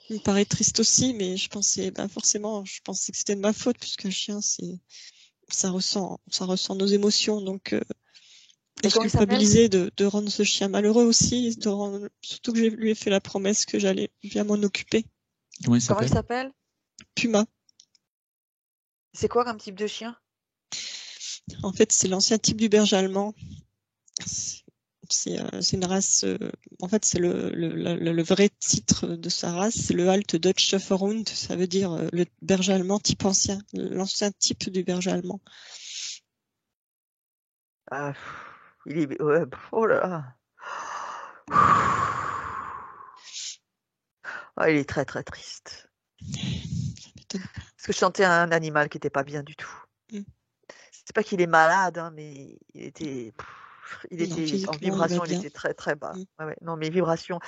Il me paraît triste aussi, mais je pensais forcément, je pensais que c'était de ma faute puisque le chien, ça ressent nos émotions, donc Et je comment il s'appelle? culpabilisais de rendre ce chien malheureux aussi, surtout que je lui ai fait la promesse que j'allais bien m'en occuper. Comment il Comment il s'appelle? s'appelle? Puma. C'est quoi comme type de chien? En fait, c'est l'ancien type du berger allemand. C'est une race. En fait, c'est le vrai titre de sa race, c'est le Alte Deutsche Schäferhund. Ça veut dire le berger allemand type ancien, l'ancien type du berger allemand. Ah, il est. Ouais, oh là là. Ah, il est très très triste. Ça m'étonne pas. Parce que je sentais un animal qui était pas bien du tout. Mm. C'est pas qu'il est malade, hein, mais il Non, était en physiquement, il va vibration, il bien. était très très bas. Mm. Ouais, ouais. Non, mais vibration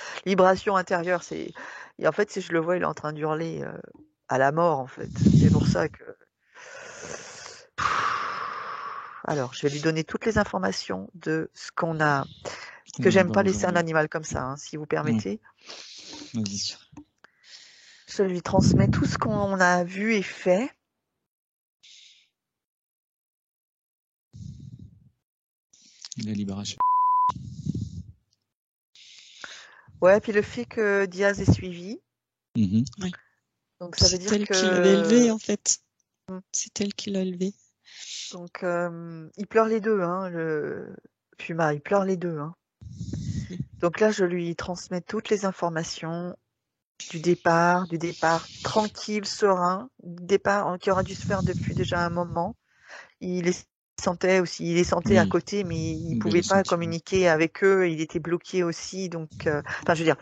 intérieure, c'est. Et en fait, si je le vois, il est en train d'hurler à la mort, en fait. C'est pour ça que. Alors, je vais lui donner toutes les informations de ce qu'on a. Parce que j'aime pas laisser un animal comme ça, hein, si vous permettez. Vas-y. Je lui transmets tout ce qu'on a vu et fait. La libération. Ouais, puis le fait que Diaz ait suivi. Oui. Donc ça veut C'est dire elle qui l'avait élevé, que. en fait. C'est elle qui l'a élevé. Donc ils pleurent les deux, hein, le Puma, ils pleurent les deux, hein. Donc là, je lui transmets toutes les informations du départ tranquille, serein, du départ qui aura dû se faire depuis déjà un moment. Il les sentait aussi, il les sentait à Oui. côté, mais il Bel pouvait pas sentiment. communiquer avec eux, il était bloqué aussi, donc enfin je veux dire,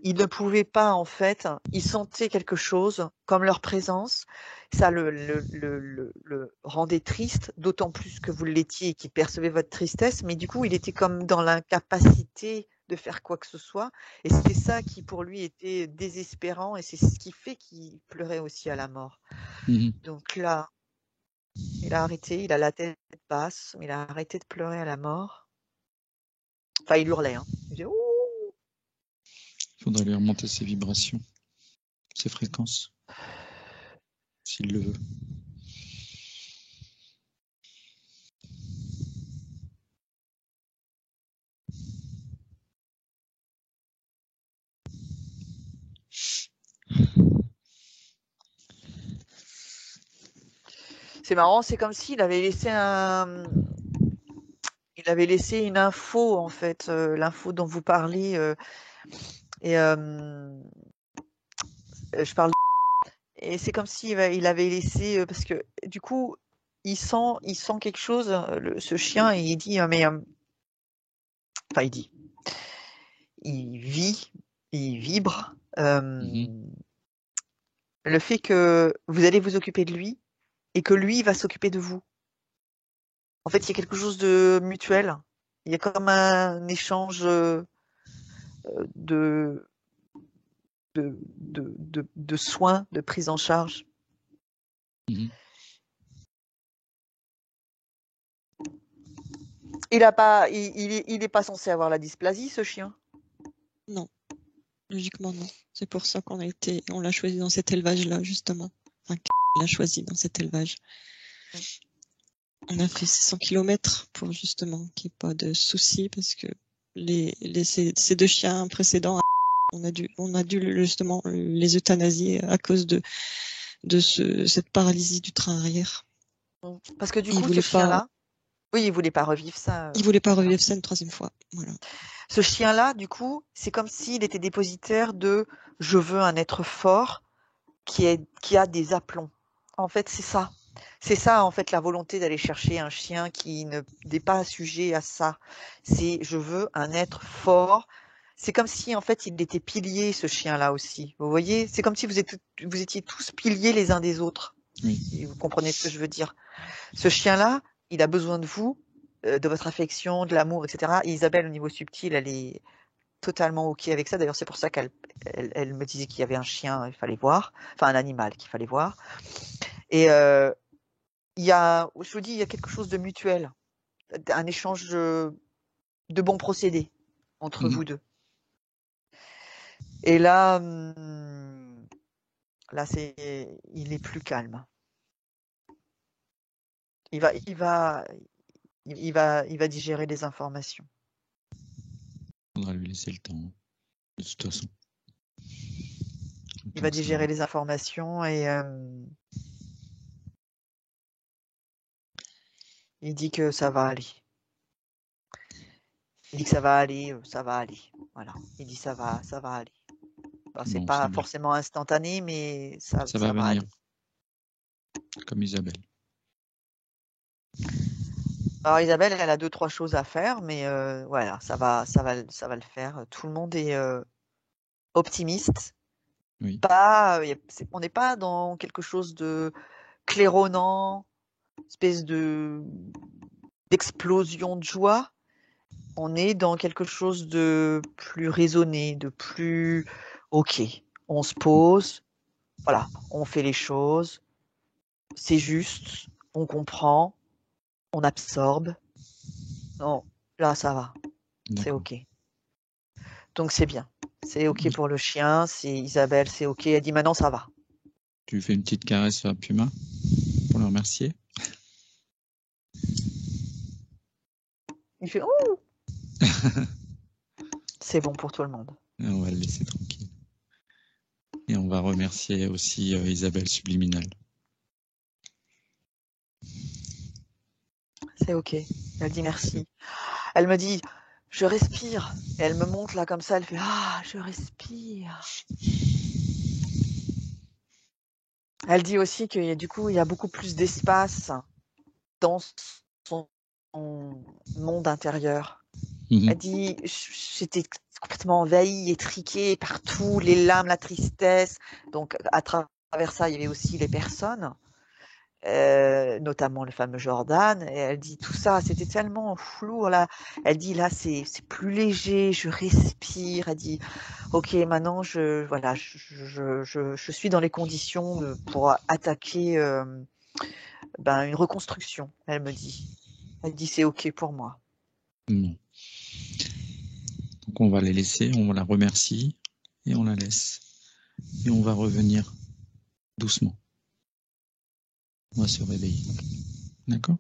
il ne pouvait pas en fait, il sentait quelque chose comme leur présence, ça le rendait triste, d'autant plus que vous l'étiez et qu'il percevait votre tristesse, mais du coup il était comme dans l'incapacité de faire quoi que ce soit, et c'était ça qui pour lui était désespérant, et c'est ce qui fait qu'il pleurait aussi à la mort. Donc là, il a arrêté, il a la tête basse, mais il a arrêté de pleurer à la mort. Enfin, il hurlait, hein. Il disait, ouh. Il faudrait lui remonter ses vibrations, ses fréquences, s'il le veut. C'est marrant, c'est comme s'il avait laissé une info, en fait, l'info dont vous parlez, et je parle, et c'est comme s'il avait laissé, parce que du coup, il sent quelque chose, ce chien, et il dit, mais, enfin, il vit, il vibre, le fait que vous allez vous occuper de lui et que lui va s'occuper de vous. En fait, il y a quelque chose de mutuel. Il y a comme un échange de, de soins, de prise en charge. Il est pas censé avoir la dysplasie, ce chien. Non, logiquement non. C'est pour ça on l'a choisi dans cet élevage-là, justement. Enfin, l'a choisi dans cet élevage. On a fait 600 km pour justement qu'il n'y ait pas de soucis parce que ces 2 chiens précédents, on a dû justement les euthanasier à cause de cette paralysie du train arrière. Parce que du Il coup, voulait ce chien-là, oui, il voulait pas revivre ça. Il voulait pas revivre ça une 3e fois. Voilà. Ce chien-là, du coup, c'est comme s'il était dépositaire de « je veux un être fort qui a des aplombs ». En fait, c'est ça. C'est ça, en fait, la volonté d'aller chercher un chien qui n'est pas sujet à ça. C'est « je veux un être fort ». C'est comme si, en fait, il était pilier, ce chien-là aussi. Vous voyez? C'est comme si vous étiez tous piliers les uns des autres. Oui. Vous comprenez ce que je veux dire? Ce chien-là, il a besoin de vous, de votre affection, de l'amour, etc. Et Isabelle, au niveau subtil, elle est totalement OK avec ça. D'ailleurs, c'est pour ça qu'elle me disait qu'il y avait un chien, il fallait voir, enfin un animal qu'il fallait voir. Et je vous dis, il y a quelque chose de mutuel, un échange de bons procédés entre vous deux. Et là, il est plus calme. Il va digérer les informations. Il faudra lui laisser le temps, de toute façon. Il va digérer les informations et il dit que ça va aller. Il dit que ça va aller, ça va aller. Voilà. Il dit ça va aller. Bon, c'est pas forcément instantané, mais ça va venir. aller. Comme Isabelle. Alors Isabelle, elle a 2-3 choses à faire, mais voilà, ça va le faire. Tout le monde est optimiste. Oui. On n'est pas dans quelque chose de claironnant, espèce d'explosion de joie. On est dans quelque chose de plus raisonné, de plus OK. On se pose, voilà, on fait les choses, c'est juste, on comprend, on absorbe. Non, là ça va, c'est OK. Donc c'est bien, c'est OK pour le chien, c'est Isabelle, c'est OK. Elle dit maintenant ça va. Tu fais une petite caresse à Puma pour le remercier? Il fait ouh. C'est bon pour tout le monde. On va le laisser tranquille. Et on va remercier aussi Isabelle Subliminal. C'est OK. Elle dit merci. Elle me dit je respire. Et elle me montre là comme ça, elle fait ah, je respire. Elle dit aussi qu'il y a du coup, il y a beaucoup plus d'espace dans son monde intérieur. Elle dit j'étais complètement envahie, étriquée partout, les larmes, la tristesse. Donc à travers ça, il y avait aussi les personnes, notamment le fameux Jordan. Et elle dit tout ça, c'était tellement flou là. Elle dit là, c'est plus léger, je respire. Elle dit ok, maintenant je suis dans les conditions pour attaquer une reconstruction. Elle me dit. Elle dit c'est ok pour moi. Donc on va les laisser, on la remercie et on la laisse. Et on va revenir doucement. On va se réveiller. D'accord?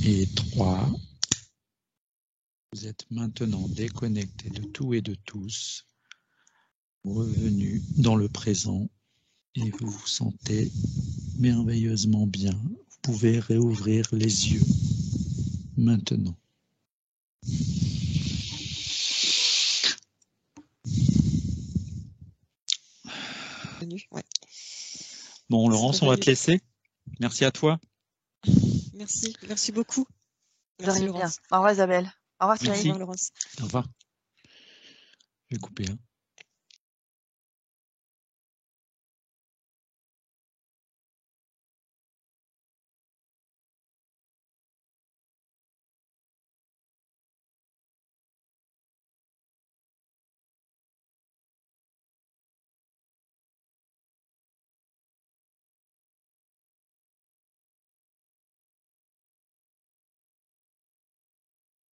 Et 3. Vous êtes maintenant déconnectés de tout et de tous, revenus dans le présent et vous vous sentez merveilleusement bien. Vous pouvez réouvrir les yeux maintenant. Ouais. Bon, Laurence, on va te laisser. Merci à toi. Merci beaucoup. Merci Laurence. Au revoir Isabelle. Au revoir Cyril. Au revoir Laurence. Au revoir. Je vais couper.